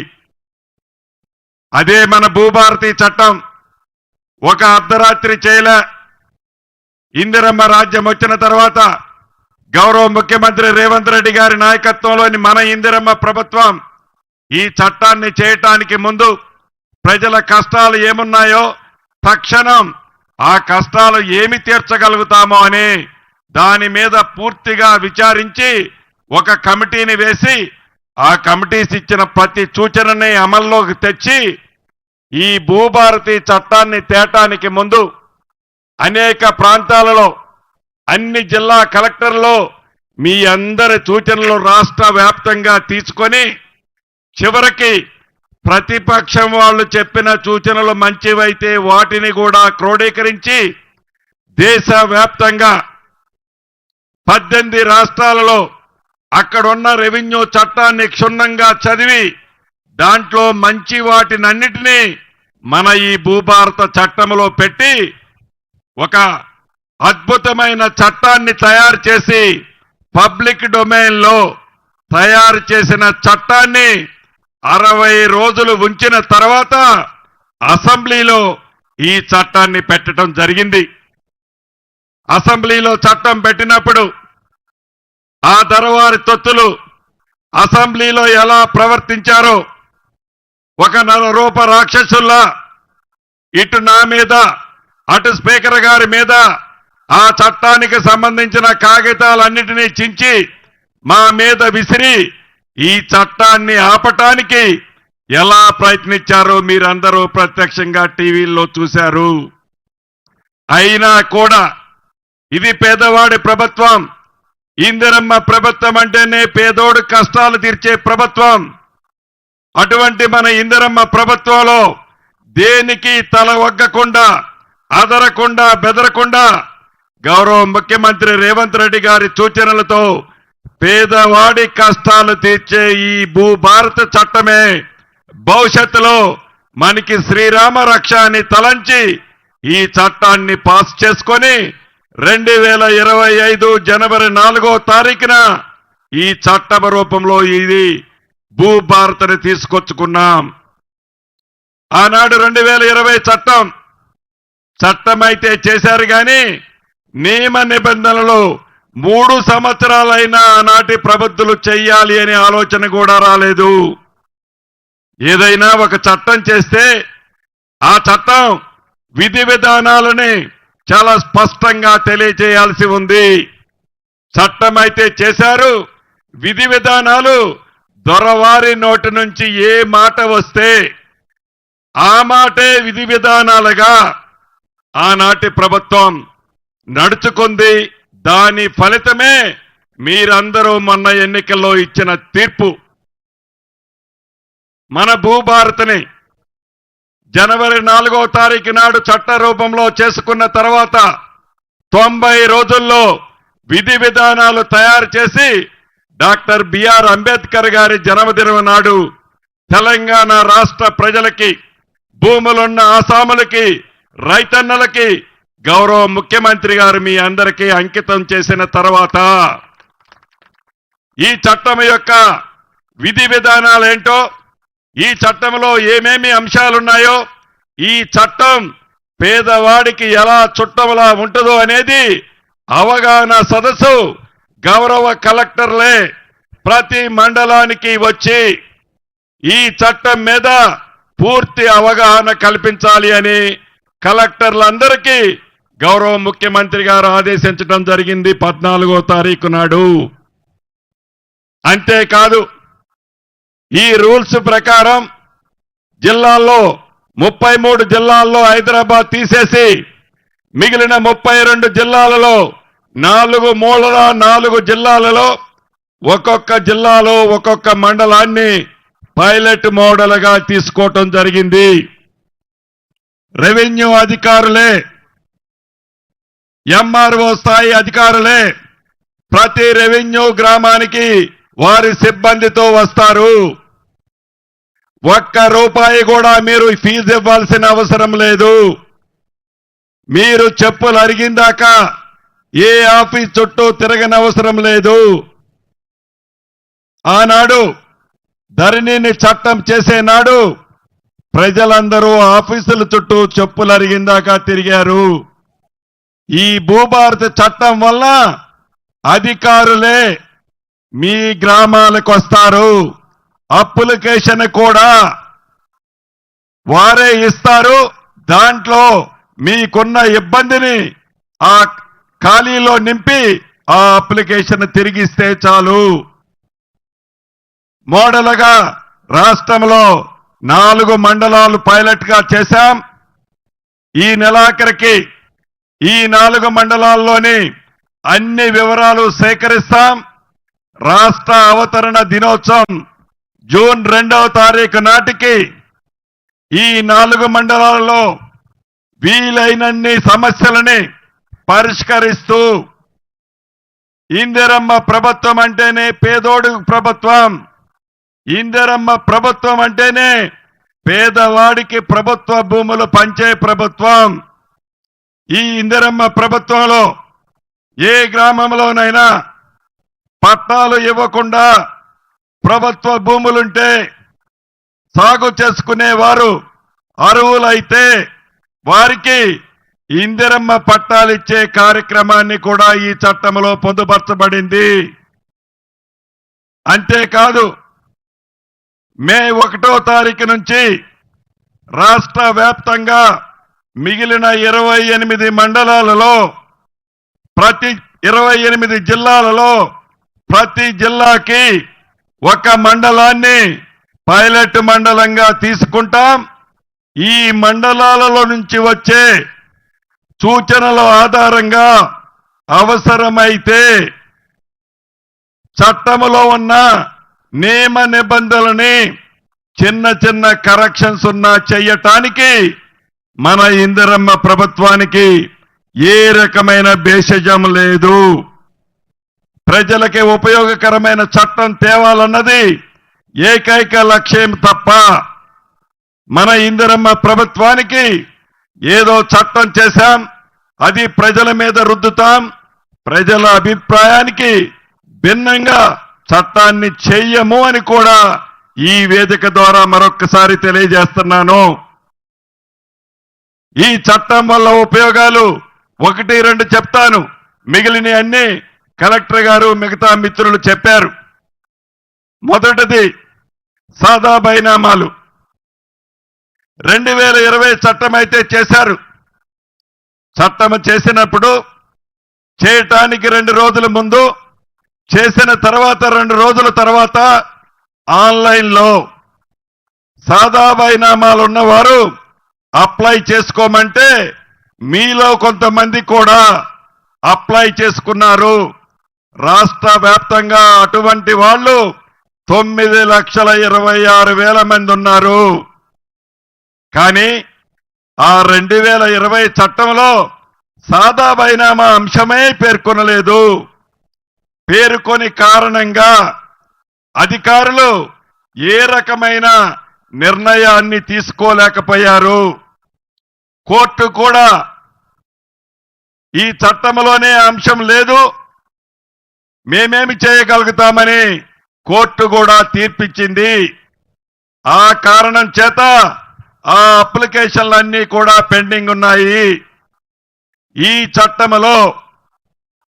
అదే మన భూభారతి చట్టం ఒక అర్ధరాత్రి చేయలే. ఇందిరమ్మ రాజ్యం వచ్చిన తర్వాత గౌరవ ముఖ్యమంత్రి రేవంత్ రెడ్డి గారి నాయకత్వంలోని మన ఇందిరమ్మ ప్రభుత్వం ఈ చట్టాన్ని చేయటానికి ముందు ప్రజల కష్టాలు ఏమున్నాయో తక్షణం ఆ కష్టాలు ఏమి తీర్చగలుగుతామో అని దాని మీద పూర్తిగా విచారించి ఒక కమిటీని వేసి ఆ కమిటీస్ ఇచ్చిన ప్రతి సూచనని అమల్లోకి తెచ్చి ఈ భూభారతి చట్టాన్ని తేటానికి ముందు అనేక ప్రాంతాలలో అన్ని జిల్లా కలెక్టర్లు మీ అందరి సూచనలు రాష్ట్ర వ్యాప్తంగా తీసుకొని చివరికి ప్రతిపక్షం వాళ్ళు చెప్పిన సూచనలు మంచివైతే వాటిని కూడా క్రోడీకరించి దేశవ్యాప్తంగా 18 రాష్ట్రాలలో అక్కడున్న రెవెన్యూ చట్టాన్ని క్షుణ్ణంగా చదివి దాంట్లో మంచి వాటినన్నిటినీ మన ఈ భూభారత చట్టంలో పెట్టి ఒక అద్భుతమైన చట్టాన్ని తయారు చేసి పబ్లిక్ డొమైన్లో తయారు చేసిన చట్టాన్ని 60 రోజులు ఉంచిన తర్వాత అసెంబ్లీలో ఈ చట్టాన్ని పెట్టడం జరిగింది. అసెంబ్లీలో చట్టం పెట్టినప్పుడు ఆ దొరవారి తొత్తులు అసెంబ్లీలో ఎలా ప్రవర్తించారో ఒక నరరూప రాక్షసుల్లా ఇటు నా మీద అటు స్పీకర్ గారి మీద ఆ చట్టానికి సంబంధించిన కాగితాలన్నిటినీ చించి మా మీద విసిరి ఈ చట్టాన్ని ఆపటానికి ఎలా ప్రయత్నించారో మీరందరూ ప్రత్యక్షంగా టీవీల్లో చూశారు. అయినా కూడా ఇది పేదవాడి ప్రభుత్వం. ఇందిరమ్మ ప్రభుత్వం అంటేనే పేదోడు కష్టాలు తీర్చే ప్రభుత్వం. అటువంటి మన ఇందిరమ్మ ప్రభుత్వంలో దేనికి తల ఒగ్గకుండా, అదరకుండా, బెదరకుండా గౌరవ ముఖ్యమంత్రి రేవంత్ రెడ్డి గారి సూచనలతో పేదవాడి కష్టాలు తీర్చే ఈ భూభారత చట్టమే భవిష్యత్తులో మనకి శ్రీరామ రక్ష అని తలంచి ఈ చట్టాన్ని పాస్ చేసుకొని 2025 జనవరి 4వ తారీఖున ఈ చట్టం రూపంలో ఇది భూభారతని తీసుకొచ్చుకున్నాం. ఆనాడు 2020 చట్టం అయితే చేశారు కానీ నియమ నిబంధనలు 3 సంవత్సరాలైనా ఆనాటి ప్రభుత్వాలు చెయ్యాలి అనే ఆలోచన కూడా రాలేదు. ఏదైనా ఒక చట్టం చేస్తే ఆ చట్టం విధి విధానాలని చాలా స్పష్టంగా తెలియజేయాల్సి ఉంది. చట్టం అయితే చేశారు, విధి విధానాలు దొరవారి నోటి నుంచి ఏ మాట వస్తే ఆ మాటే విధి విధానాలుగా ఆనాటి ప్రభుత్వం నడుచుకుంది. దాని ఫలితమే మీరందరూ మొన్న ఎన్నికల్లో ఇచ్చిన తీర్పు. మన భూభారతిని జనవరి 4వ తారీఖు నాడు చట్ట రూపంలో చేసుకున్న తర్వాత 90 రోజుల్లో విధి విధానాలు తయారు చేసి డాక్టర్ బిఆర్ అంబేద్కర్ గారి జన్మదినం నాడు తెలంగాణ రాష్ట్ర ప్రజలకి, భూములున్న ఆసాములకి, రైతన్నలకి గౌరవ ముఖ్యమంత్రి గారు మీ అందరికీ అంకితం చేసిన తర్వాత ఈ చట్టం యొక్క విధి విధానాలేంటో, ఈ చట్టంలో ఏమేమి అంశాలున్నాయో, ఈ చట్టం పేదవాడికి ఎలా చుట్టంలా ఉంటుందో అనేది అవగాహన సదస్సు గౌరవ కలెక్టర్లే ప్రతి మండలానికి వచ్చి ఈ చట్టం మీద పూర్తి అవగాహన కల్పించాలి అని కలెక్టర్లందరికీ గౌరవ ముఖ్యమంత్రి గారు ఆదేశించడం జరిగింది 14వ తారీఖు నాడు. అంతేకాదు ఈ రూల్స్ ప్రకారం జిల్లాల్లో 33 జిల్లాల్లో హైదరాబాద్ తీసేసి మిగిలిన 32 జిల్లాలలో 4 మూలల 4 జిల్లాలలో ఒక్కొక్క జిల్లాలో ఒక్కొక్క మండలాన్ని పైలట్ మోడల్గా తీసుకోవటం జరిగింది. రెవెన్యూ అధికారులే ఎంఆర్ఓ స్థాయి అధికారులే ప్రతి రెవెన్యూ గ్రామానికి వారి సిబ్బందితో వస్తారు. ₹1 కూడా మీరు ఫీజు ఇవ్వాల్సిన అవసరం లేదు. మీరు చెప్పులు అరిగిందాకా ఏ ఆఫీస్ చుట్టూ తిరగనవసరం లేదు. ఆనాడు ధరణిని చట్టం చేసే నాడు ప్రజలందరూ ఆఫీసుల చుట్టూ చెప్పులు అరిగిందాకా తిరిగారు. ఈ భూభారత చట్టం వల్ల అధికారులే మీ గ్రామాలకు వస్తారు. అప్లికేషన్ కూడా వారే ఇస్తారు. దాంట్లో మీకున్న ఇబ్బందిని ఆ ఖాళీలో నింపి ఆ అప్లికేషన్ తిరిగిస్తే చాలు. మోడల్గా రాష్ట్రంలో 4 మండలాలు పైలట్ గా చేశాం. ఈ నెలాఖరికి ఈ 4 మండలాల్లోని అన్ని వివరాలు సేకరిస్తాం. రాష్ట్ర అవతరణ దినోత్సవం జూన్ 2వ తారీఖు నాటికి ఈ 4 మండలాల్లో వీలైనన్ని సమస్యలని పరిష్కరిస్తూ ఇందిరమ్మ ప్రభుత్వం అంటేనే పేదోడు ప్రభుత్వం, ఇందిరమ్మ ప్రభుత్వం అంటేనే పేదవాడికి ప్రభుత్వ భూములు పంచే ప్రభుత్వం. ఈ ఇందిరమ్మ ప్రభుత్వంలో ఏ గ్రామంలోనైనా పట్టాలు ఇవ్వకుండా ప్రభుత్వ భూములుంటే సాగు చేసుకునేవారు అర్హులైతే వారికి ఇందిరమ్మ పట్టాలు ఇచ్చే కార్యక్రమాన్ని కూడా ఈ చట్టంలో పొందుపరచబడింది. అంతేకాదు మే 1వ తారీఖు నుంచి రాష్ట్ర వ్యాప్తంగా మిగిలిన 28 మండలాలలో ప్రతి 28 జిల్లాలలో ప్రతి జిల్లాకి ఒక మండలాన్ని పైలట్ మండలంగా తీసుకుంటాం. ఈ మండలాలలో నుంచి వచ్చే సూచనల ఆధారంగా అవసరమైతే చట్టములో ఉన్న నియమ నిబంధనలని చిన్న చిన్న కరెక్షన్స్ ఉన్నా చెయ్యటానికి మన ఇందిరమ్మ ప్రభుత్వానికి ఏ రకమైన భేషజం లేదు. ప్రజలకి ఉపయోగకరమైన చట్టం తేవాలన్నది ఏకైక లక్ష్యం తప్ప మన ఇందిరమ్మ ప్రభుత్వానికి ఏదో చట్టం చేశాం అది ప్రజల మీద రుద్దుతాం, ప్రజల అభిప్రాయానికి భిన్నంగా చట్టాన్ని చెయ్యము అని కూడా ఈ వేదిక ద్వారా మరొక్కసారి తెలియజేస్తున్నాను. ఈ చట్టం వల్ల ఉపయోగాలు 1-2 చెప్తాను. మిగిలిన అన్ని కలెక్టర్ గారు మిగతా మిత్రులు చెప్పారు. మొదటిది సాదా బైనామాలు. 2020 చట్టం అయితే చేశారు. చట్టం చేసినప్పుడు చేయటానికి 2 రోజుల ముందు, చేసిన తర్వాత 2 రోజుల తర్వాత ఆన్లైన్లో సాదా బైనామాలు ఉన్నవారు అప్లై చేసుకోమంటే మీలో కొంతమంది కూడా అప్లై చేసుకున్నారు. రాష్ట్ర వ్యాప్తంగా అటువంటి వాళ్ళు 9,26,000 మంది ఉన్నారు. కానీ ఆ 2020 చట్టంలో సాదా బైనామా అంశమే పేర్కొనలేదు. పేర్కొని కారణంగా అధికారులు ఏ రకమైన నిర్ణయాన్ని తీసుకోలేకపోయారు. కోర్టు కూడా ఈ చట్టంలోనే అంశం లేదు, మేమేమి చేయగలుగుతామని కోర్టు కూడా తీర్పిచ్చింది. ఆ కారణం చేత ఆ అప్లికేషన్లన్నీ కూడా పెండింగ్ ఉన్నాయి. ఈ చట్టంలో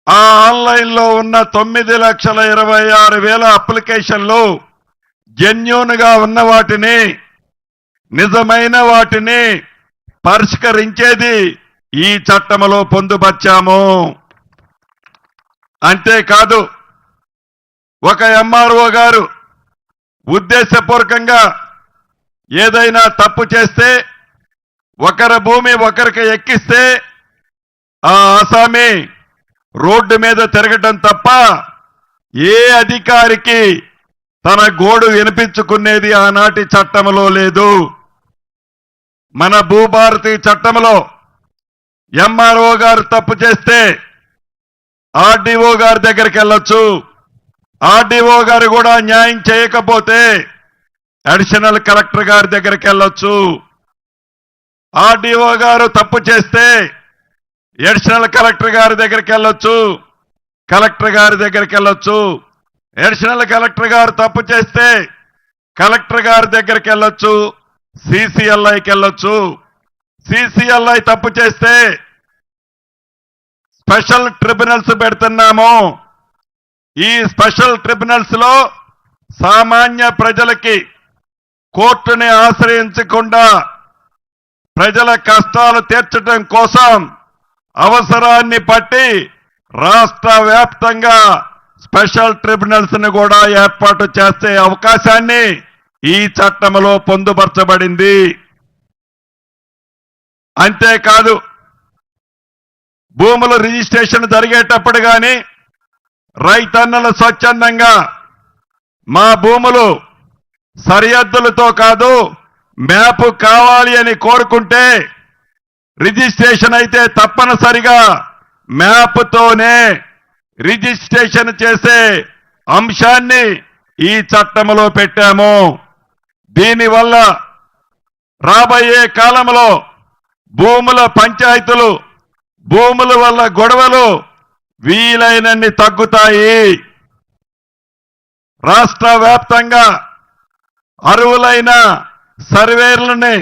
ఆ ఆన్లైన్లో ఉన్న 9,26,000 అప్లికేషన్లు జెన్యూన్ గా ఉన్న వాటిని, నిజమైన వాటిని పరిష్కరించేది ఈ చట్టంలో పొందుపరిచాము. అంతేకాదు, ఒక ఎంఆర్ఓ గారు ఉద్దేశపూర్వకంగా ఏదైనా తప్పు చేస్తే, ఒకరి భూమి ఒకరికి ఎక్కిస్తే ఆ ఆసామి రోడ్డు మీద తిరగటం తప్ప ఏ అధికారికి తన గోడు వినిపించుకునేది ఆనాటి చట్టంలో లేదు. మన భూభారతి చట్టంలో ఎంఆర్ఓ గారు తప్పు చేస్తే ఆర్డీఓ గారి దగ్గరికి వెళ్ళొచ్చు. ఆర్డీఓ గారు కూడా న్యాయం చేయకపోతే అడిషనల్ కలెక్టర్ గారి దగ్గరికి వెళ్ళొచ్చు. ఆర్డీఓ గారు తప్పు చేస్తే అడిషనల్ కలెక్టర్ గారి దగ్గరికి వెళ్ళొచ్చు, కలెక్టర్ గారి దగ్గరికి వెళ్ళొచ్చు. అడిషనల్ కలెక్టర్ గారు తప్పు చేస్తే కలెక్టర్ గారి దగ్గరికి వెళ్ళొచ్చు, సిసిఎల్ఐకి వెళ్ళొచ్చు. సిసిఎల్ఐ తప్పు చేస్తే స్పెషల్ ట్రిబ్యునల్స్ పెడుతున్నాము. ఈ స్పెషల్ ట్రిబ్యునల్స్ లో సామాన్య ప్రజలకి కోర్టుని ఆశ్రయించకుండా ప్రజల కష్టాలు తీర్చడం కోసం అవసరాన్ని బట్టి రాష్ట్ర వ్యాప్తంగా స్పెషల్ ట్రిబ్యునల్స్ ని కూడా ఏర్పాటు చేసే అవకాశాన్ని ఈ చట్టంలో పొందుపరచబడింది. అంతేకాదు, భూముల రిజిస్ట్రేషన్ జరిగేటప్పుడు కానీ రైతన్నలు స్వచ్ఛందంగా మా భూములు సరిహద్దులతో కాదు మ్యాప్ కావాలి అని కోరుకుంటే రిజిస్ట్రేషన్ అయితే తప్పనిసరిగా మ్యాప్తోనే రిజిస్ట్రేషన్ చేసే అంశాన్ని ఈ చట్టంలో పెట్టాము. దీనివల్ల రాబోయే కాలంలో భూముల పంచాయతీలు, భూముల వల్ల గొడవలు వీలైనన్ని తగ్గుతాయి. రాష్ట్ర వ్యాప్తంగా అర్హులైన సర్వేర్లని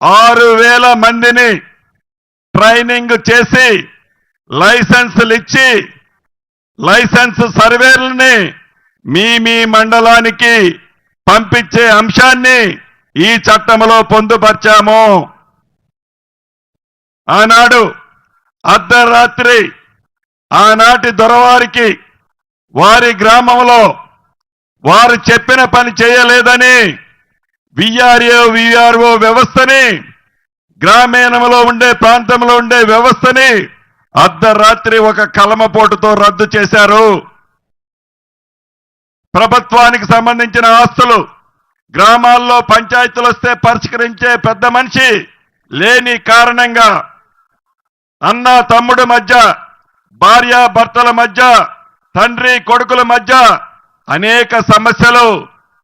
6,000 మందిని ట్రైనింగ్ చేసి లైసెన్సులు ఇచ్చి లైసెన్స్ సర్వేర్లని మీ మండలానికి పంపించే అంశాన్ని ఈ చట్టంలో పొందుపరిచాము. ఆనాడు అర్ధరాత్రి ఆనాటి దొరవారికి వారి గ్రామంలో వారు చెప్పిన పని చేయలేదని విఆర్ఓ వ్యవస్థని, గ్రామీణంలో ఉండే ప్రాంతంలో ఉండే వ్యవస్థని అర్ధరాత్రి ఒక కలమపోటుతో రద్దు చేశారు. ప్రభుత్వానికి సంబంధించిన ఆస్తులు గ్రామాల్లో పంచాయతీలు వస్తే పరిష్కరించే పెద్ద మనిషి లేని కారణంగా అన్న తమ్ముడు మధ్య, భార్య భర్తల మధ్య, తండ్రి కొడుకుల మధ్య అనేక సమస్యలు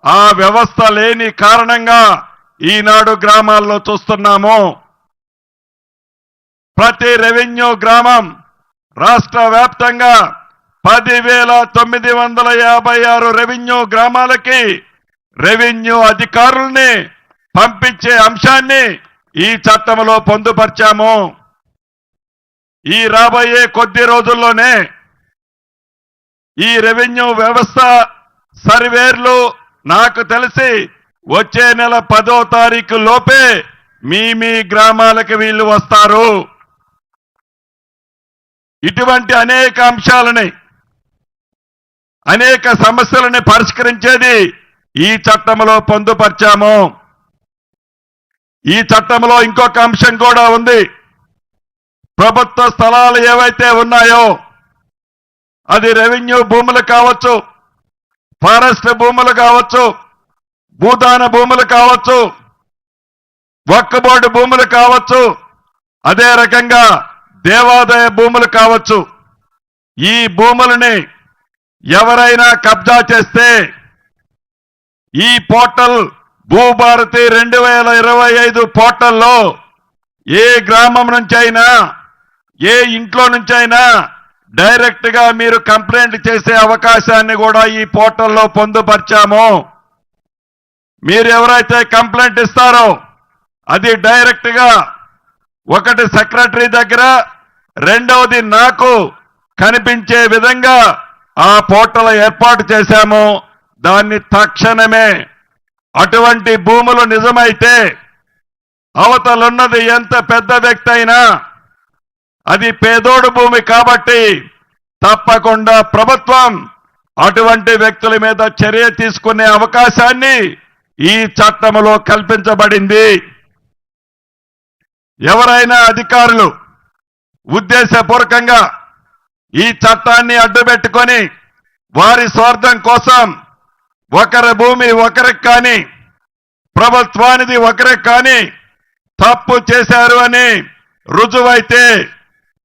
ఆ వ్యవస్థ లేని కారణంగా ఈనాడు గ్రామాల్లో చూస్తున్నాము. ప్రతి రెవెన్యూ గ్రామం రాష్ట్ర వ్యాప్తంగా 10,956 రెవెన్యూ గ్రామాలకి రెవెన్యూ అధికారుల్ని పంపించే అంశాన్ని ఈ చట్టంలో పొందుపరిచాము. ఈ రాబోయే కొద్ది రోజుల్లోనే ఈ రెవెన్యూ వ్యవస్థ సర్వేర్లు నాకు తెలిసి వచ్చే నెల 10వ తారీఖు లోపే మీ గ్రామాలకు వీళ్ళు వస్తారు. ఇటువంటి అనేక అంశాలని, అనేక సమస్యలని పరిష్కరించేది ఈ చట్టంలో పొందుపరిచాము. ఈ చట్టంలో ఇంకొక అంశం కూడా ఉంది. ప్రభుత్వ స్థలాలు ఏవైతే ఉన్నాయో అది రెవెన్యూ భూములు కావచ్చు, ఫారెస్ట్ భూములు కావచ్చు, భూదాన భూములు కావచ్చు, వక్ఫ్ బోర్డు భూములు కావచ్చు, అదే రకంగా దేవాదాయ భూములు కావచ్చు. ఈ భూములని ఎవరైనా కబ్జా చేస్తే ఈ పోర్టల్ భూభారతి 2025 పోర్టల్లో ఏ గ్రామం నుంచైనా, ఏ ఇంట్లో నుంచైనా డైరెక్ట్ గా మీరు కంప్లైంట్ చేసే అవకాశాన్ని కూడా ఈ పోర్టల్లో పొందుపరిచాము. మీరు ఎవరైతే కంప్లైంట్ ఇస్తారో అది డైరెక్ట్ గా ఒకటి సెక్రటరీ దగ్గర, రెండవది నాకు కనిపించే విధంగా ఆ పోర్టల్ ఏర్పాటు చేశాము. దాన్ని తక్షణమే అటువంటి భూములు నిజమైతే అవతలున్నది ఎంత పెద్ద వ్యక్తి అయినా అది పేదోడు భూమి కాబట్టి తప్పకుండా ప్రభుత్వం అటువంటి వ్యక్తుల మీద చర్య తీసుకునే అవకాశాన్ని ఈ చట్టంలో కల్పించబడింది. ఎవరైనా అధికారులు ఉద్దేశపూర్వకంగా ఈ చట్టాన్ని అడ్డుపెట్టుకొని వారి స్వార్థం కోసం ఒకరి భూమి ఒకరికి కానీ ప్రభుత్వానిది ఒకరికి కానీ తప్పు చేశారు అని రుజువైతే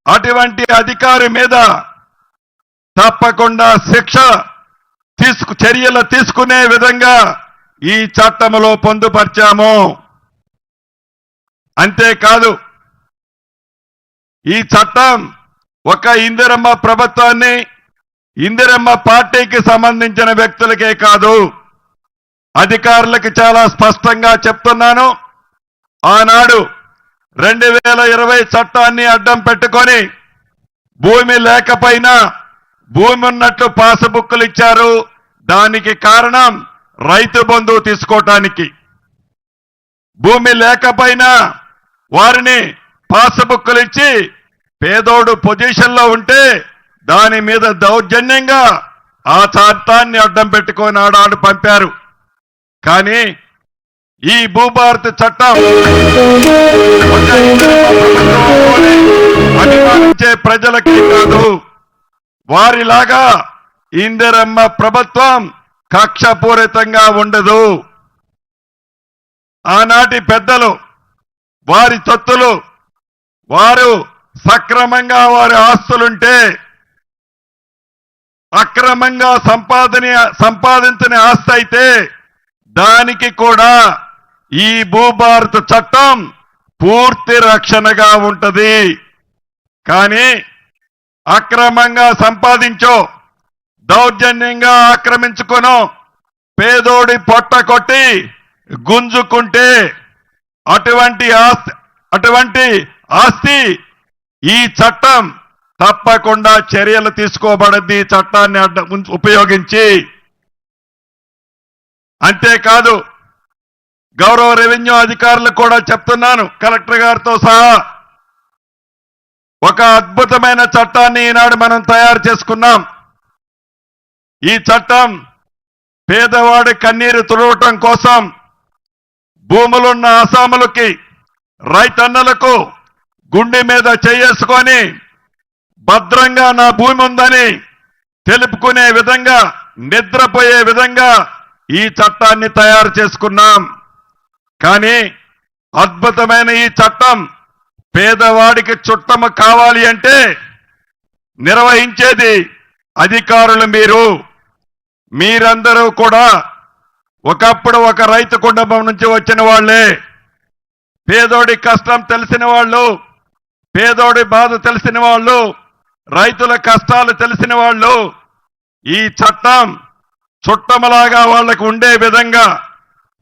అటువంటి అధికారి మీద తప్పకుండా చర్యలు తీసుకునే విధంగా ఈ చట్టంలో పొందుపరిచాము. అంతేకాదు ఈ చట్టం ఒక ఇందిరమ్మ ప్రభుత్వాన్ని, ఇందిరమ్మ పార్టీకి సంబంధించిన వ్యక్తులకే కాదు, అధికారులకు చాలా స్పష్టంగా చెప్తున్నాను. ఆనాడు 2020 చట్టాన్ని అడ్డం పెట్టుకొని భూమి లేకపోయినా భూమి ఉన్నట్లు పాసుబుక్కులు ఇచ్చారు. దానికి కారణం రైతు బంధువు తీసుకోవటానికి. భూమి లేకపోయినా వారిని పాసుబుక్కులు ఇచ్చి పేదోడు పొజిషన్లో ఉంటే దాని మీద దౌర్జన్యంగా ఆ చట్టాన్ని అడ్డం పెట్టుకొని ఆడాడు పంపారు. కానీ ఈ భూభారతి చట్టం అభిమానించే ప్రజలకి కాదు, వారిలాగా ఇందిరమ్మ ప్రభుత్వం కక్షపూరితంగా ఉండదు. ఆనాటి పెద్దలు వారి సొత్తులు వారు సక్రమంగా వారి ఆస్తులుంటే అక్రమంగా సంపాదించిన ఆస్తి అయితే దానికి కూడా ఈ భూభారత చట్టం పూర్తి రక్షణగా ఉంటది. కానీ అక్రమంగా సంపాదించో దౌర్జన్యంగా ఆక్రమించుకొనో పేదోడి పొట్ట కొట్టి గుంజుకుంటే అటువంటి ఆస్తి ఈ చట్టం తప్పకుండా చర్యలు తీసుకోబడద్ది. ఈ చట్టాన్ని ఉపయోగించి అంతేకాదు గౌరవ రెవెన్యూ అధికారులకు కూడా చెప్తున్నాను, కలెక్టర్ గారితో సహా ఒక అద్భుతమైన చట్టాన్ని ఈనాడు మనం తయారు చేసుకున్నాం. ఈ చట్టం పేదవాడి కన్నీరు తుడవటం కోసం భూములున్న అసాములకి రైతన్నలకు గుండె మీద చేసుకొని భద్రంగా నా భూమి ఉందని తెలుపుకునే విధంగా నిద్రపోయే విధంగా ఈ చట్టాన్ని తయారు చేసుకున్నాం. కానీ అద్భుతమైన ఈ చట్టం పేదవాడికి చుట్టము కావాలి అంటే నిర్వహించేది అధికారులు మీరందరూ కూడా ఒకప్పుడు ఒక రైతు కుటుంబం నుంచి వచ్చిన వాళ్ళే. పేదోడి కష్టం తెలిసిన వాళ్ళు, పేదోడి బాధ తెలిసిన వాళ్ళు, రైతుల కష్టాలు తెలిసిన వాళ్ళు ఈ చట్టం చుట్టములాగా వాళ్లకు ఉండే విధంగా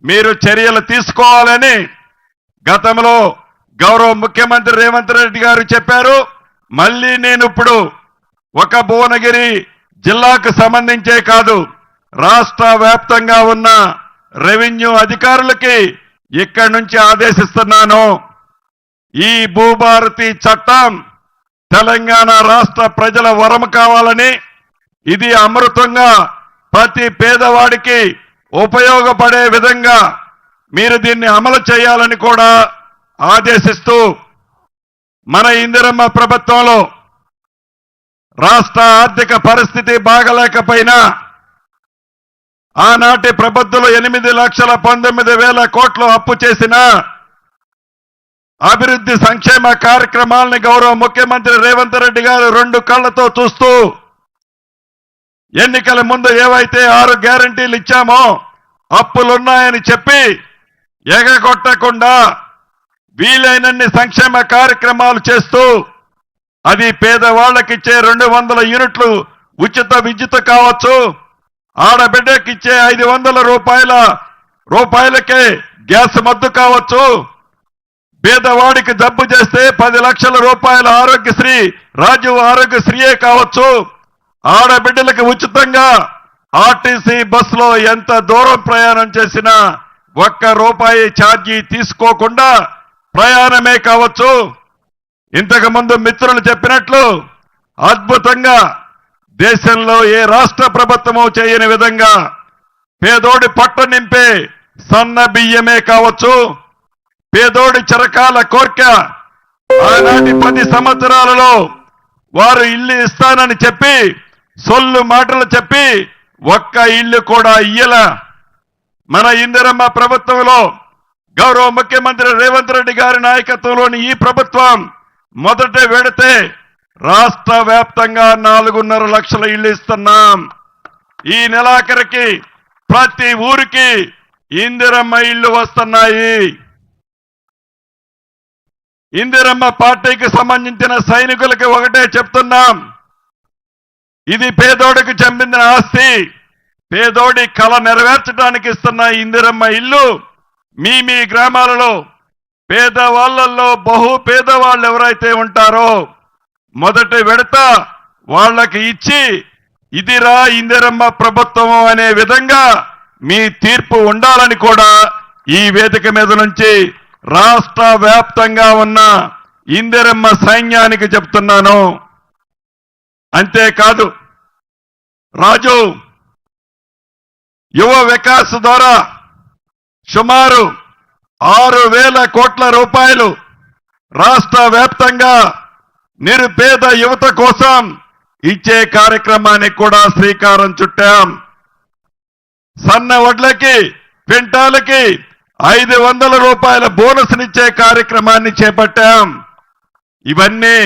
మీరు చర్యలు తీసుకోవాలని గతంలో గౌరవ ముఖ్యమంత్రి రేవంత్ రెడ్డి గారు చెప్పారు. మళ్ళీ నేను ఇప్పుడు ఒక భువనగిరి జిల్లాకు సంబంధించే కాదు రాష్ట్ర వ్యాప్తంగా ఉన్న రెవెన్యూ అధికారులకి ఇక్కడి నుంచి ఆదేశిస్తున్నాను. ఈ భూభారతి చట్టం తెలంగాణ రాష్ట్ర ప్రజల వరం కావాలని, ఇది అమృతంగా ప్రతి పేదవాడికి ఉపయోగపడే విధంగా మీరు దీన్ని అమలు చేయాలని కూడా ఆదేశిస్తూ మన ఇందిరమ్మ ప్రభుత్వంలో రాష్ట్ర ఆర్థిక పరిస్థితి బాగలేకపోయినా ఆనాటి ప్రభుత్వంలో 8,19,000 కోట్లు అప్పు చేసిన అభివృద్ధి సంక్షేమ కార్యక్రమాలని గౌరవ ముఖ్యమంత్రి రేవంత్ రెడ్డి గారు 2 కళ్లతో చూస్తూ ఎన్నికల ముందు ఏవైతే 6 గ్యారంటీలు ఇచ్చామో అప్పులున్నాయని చెప్పి ఎగగొట్టకుండా వీలైనన్ని సంక్షేమ కార్యక్రమాలు చేస్తూ అది పేదవాళ్లకిచ్చే 200 యూనిట్లు ఉచిత విద్యుత్ కావచ్చు, ఆడబిడ్డకిచ్చే 500 రూపాయలకే గ్యాస్ మద్దు కావచ్చు, పేదవాడికి జబ్బు చేస్తే 10 లక్షల రూపాయల ఆరోగ్యశ్రీ, రాజీవ్ ఆరోగ్యశ్రీయే కావచ్చు, ఆడబిడ్డలకు ఉచితంగా ఆర్టీసీ బస్సులో ఎంత దూరం ప్రయాణం చేసినా ₹1 ఛార్జీ తీసుకోకుండా ప్రయాణమే కావచ్చు. ఇంతకు ముందు మిత్రులు చెప్పినట్లు అద్భుతంగా దేశంలో ఏ రాష్ట్ర ప్రభుత్వమో చేయని విధంగా పేదోడి పట్టు నింపే సన్న బియ్యమే కావచ్చు, పేదోడి చిరకాల కోర్కె ఆనాటి 10 సంవత్సరాలలో వారు ఇల్లు ఇస్తానని చెప్పి సొల్లు మాటలు చెప్పి ఒక్క ఇల్లు కూడా ఇయ్యల. మన ఇందిరమ్మ ప్రభుత్వంలో గౌరవ ముఖ్యమంత్రి రేవంత్ రెడ్డి గారి నాయకత్వంలోని ఈ ప్రభుత్వం మొదట వెడితే రాష్ట్ర వ్యాప్తంగా 4.5 లక్షల ఇళ్లు ఇస్తున్నాం. ఈ నెలాఖరికి ప్రతి ఊరికి ఇందిరమ్మ ఇళ్లు వస్తున్నాయి. ఇందిరమ్మ పార్టీకి సంబంధించిన సైనికులకి ఒకటే చెప్తున్నాం, ఇది పేదోడికి చెందిన ఆస్తి. పేదోడి కళ నెరవేర్చడానికి ఇస్తున్న ఇందిరమ్మ ఇల్లు మీ గ్రామాలలో పేదవాళ్లలో బహు పేదవాళ్ళు ఎవరైతే ఉంటారో మొదటి విడత వాళ్ళకి ఇచ్చి ఇదిరా ఇందిరమ్మ ప్రభుత్వం అనే విధంగా మీ తీర్పు ఉండాలని కూడా ఈ వేదిక మీద నుంచి రాష్ట్ర వ్యాప్తంగా ఉన్న ఇందిరమ్మ సైన్యానికి చెప్తున్నాను. అంతేకాదు రాజు యువ వికాస్ ద్వారా సుమారు 6,000 కోట్ల రూపాయలు రాష్ట్ర వ్యాప్తంగా నిరుపేద యువత కోసం ఇచ్చే కార్యక్రమానికి కూడా శ్రీకారం చుట్టాం. సన్న వడ్లకి క్వింటాలకి 500 రూపాయల బోనస్నిచ్చే కార్యక్రమాన్ని చేపట్టాం. ఇవన్నీ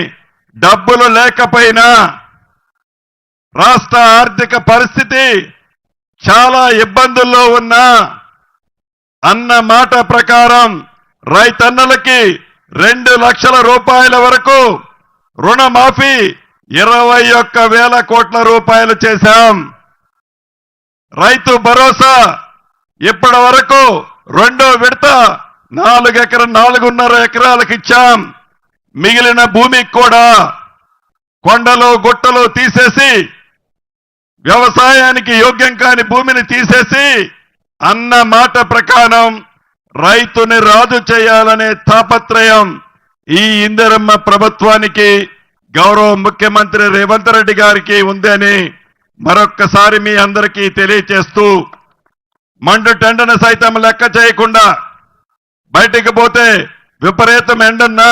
డబ్బులు లేకపోయినా రాష్ట్ర ఆర్థిక పరిస్థితి చాలా ఇబ్బందుల్లో ఉన్నా అన్న మాట ప్రకారం రైతన్నలకి 2 లక్షల రూపాయల వరకు రుణమాఫీ 21,000 కోట్ల రూపాయలు చేశాం. రైతు భరోసా ఇప్పటి వరకు 2వ విడత 4.5 ఎకరాలకు ఇచ్చాం. మిగిలిన భూమికి కూడా కొండలు గుట్టలు తీసేసి వ్యవసాయానికి యోగ్యం కాని భూమిని తీసేసి అన్న మాట ప్రకారం రైతుని రాజు చేయాలనే తాపత్రయం ఈ ఇందిరమ్మ ప్రభుత్వానికి గౌరవ ముఖ్యమంత్రి రేవంత్ రెడ్డి గారికి ఉందని మరొక్కసారి మీ అందరికీ తెలియచేస్తూ, మండు టెండను సైతం లెక్క చేయకుండా బయటికి పోతే విపరీతం ఎండన్నా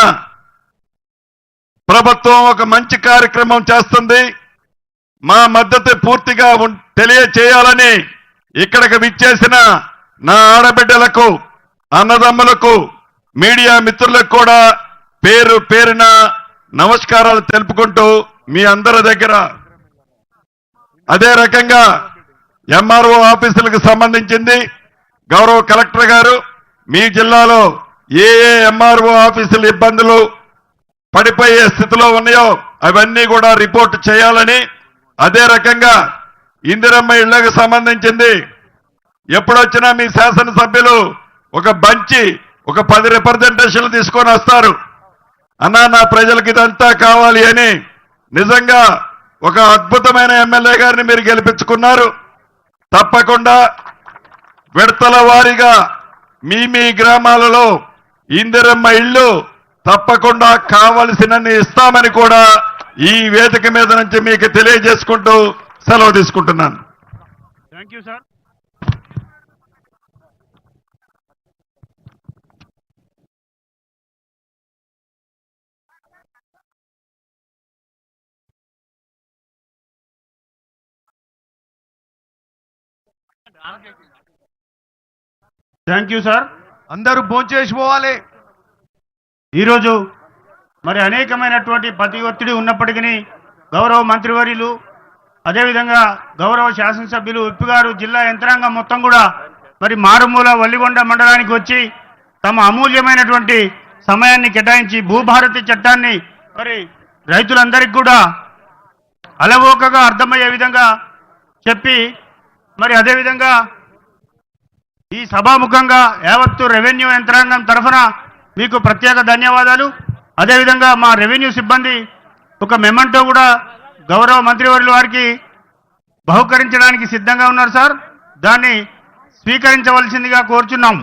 ప్రభుత్వం ఒక మంచి కార్యక్రమం చేస్తుంది. మా మద్దతు పూర్తిగా తెలియచేయాలని ఇక్కడికి విచ్చేసిన నా ఆడబిడ్డలకు, అన్నదమ్ములకు, మీడియా మిత్రులకు కూడా పేరు పేరున నమస్కారాలు తెలుపుకుంటూ మీ అందరి దగ్గర అదే రకంగా ఎంఆర్ఓ ఆఫీసులకు సంబంధించింది గౌరవ కలెక్టర్ గారు మీ జిల్లాలో ఏ ఎంఆర్ఓ ఆఫీసులు ఇబ్బందులు పడిపోయే స్థితిలో ఉన్నాయో అవన్నీ కూడా రిపోర్ట్ చేయాలని, అదే రకంగా ఇందిరమ్మ ఇళ్లకు సంబంధించింది ఎప్పుడొచ్చినా మీ శాసనసభ్యులు ఒక 10 రిప్రజెంటేషన్లు తీసుకొని వస్తారు. అన్నా నా ప్రజలకు ఇదంతా కావాలి అని. నిజంగా ఒక అద్భుతమైన ఎమ్మెల్యే గారిని మీరు గెలిపించుకున్నారు. తప్పకుండా విడతల వారీగా మీ గ్రామాలలో ఇందిరమ్మ ఇళ్ళు తప్పకుండా కావలసినన్ని ఇస్తామని కూడా ఈ వేదిక మీద నుంచి మీకు తెలియజేసుకుంటూ సెలవు తీసుకుంటున్నాను. Thank you sir. Thank you sir. అందరూ భోంచేసి పోవాలి. ఈరోజు మరి అనేకమైనటువంటి ప్రతి ఒత్తిడి ఉన్నప్పటికీ గౌరవ మంత్రివర్యులు, అదేవిధంగా గౌరవ శాసనసభ్యులు విప్ గారు, జిల్లా యంత్రాంగం మొత్తం కూడా మరి మారుమూల వల్లిగొండ మండలానికి వచ్చి తమ అమూల్యమైనటువంటి సమయాన్ని కేటాయించి భూభారతి చట్టాన్ని మరి రైతులందరికీ కూడా అలవోకగా అర్థమయ్యే విధంగా చెప్పి మరి అదేవిధంగా ఈ సభాముఖంగా యావత్తు రెవెన్యూ యంత్రాంగం తరఫున మీకు ప్రత్యేక ధన్యవాదాలు. అదేవిధంగా మా రెవెన్యూ సిబ్బంది ఒక మెమంటో కూడా గౌరవ మంత్రివర్యుల వారికి బహుకరించడానికి సిద్ధంగా ఉన్నారు సార్. దాన్ని స్వీకరించవలసిందిగా కోరుచున్నాం.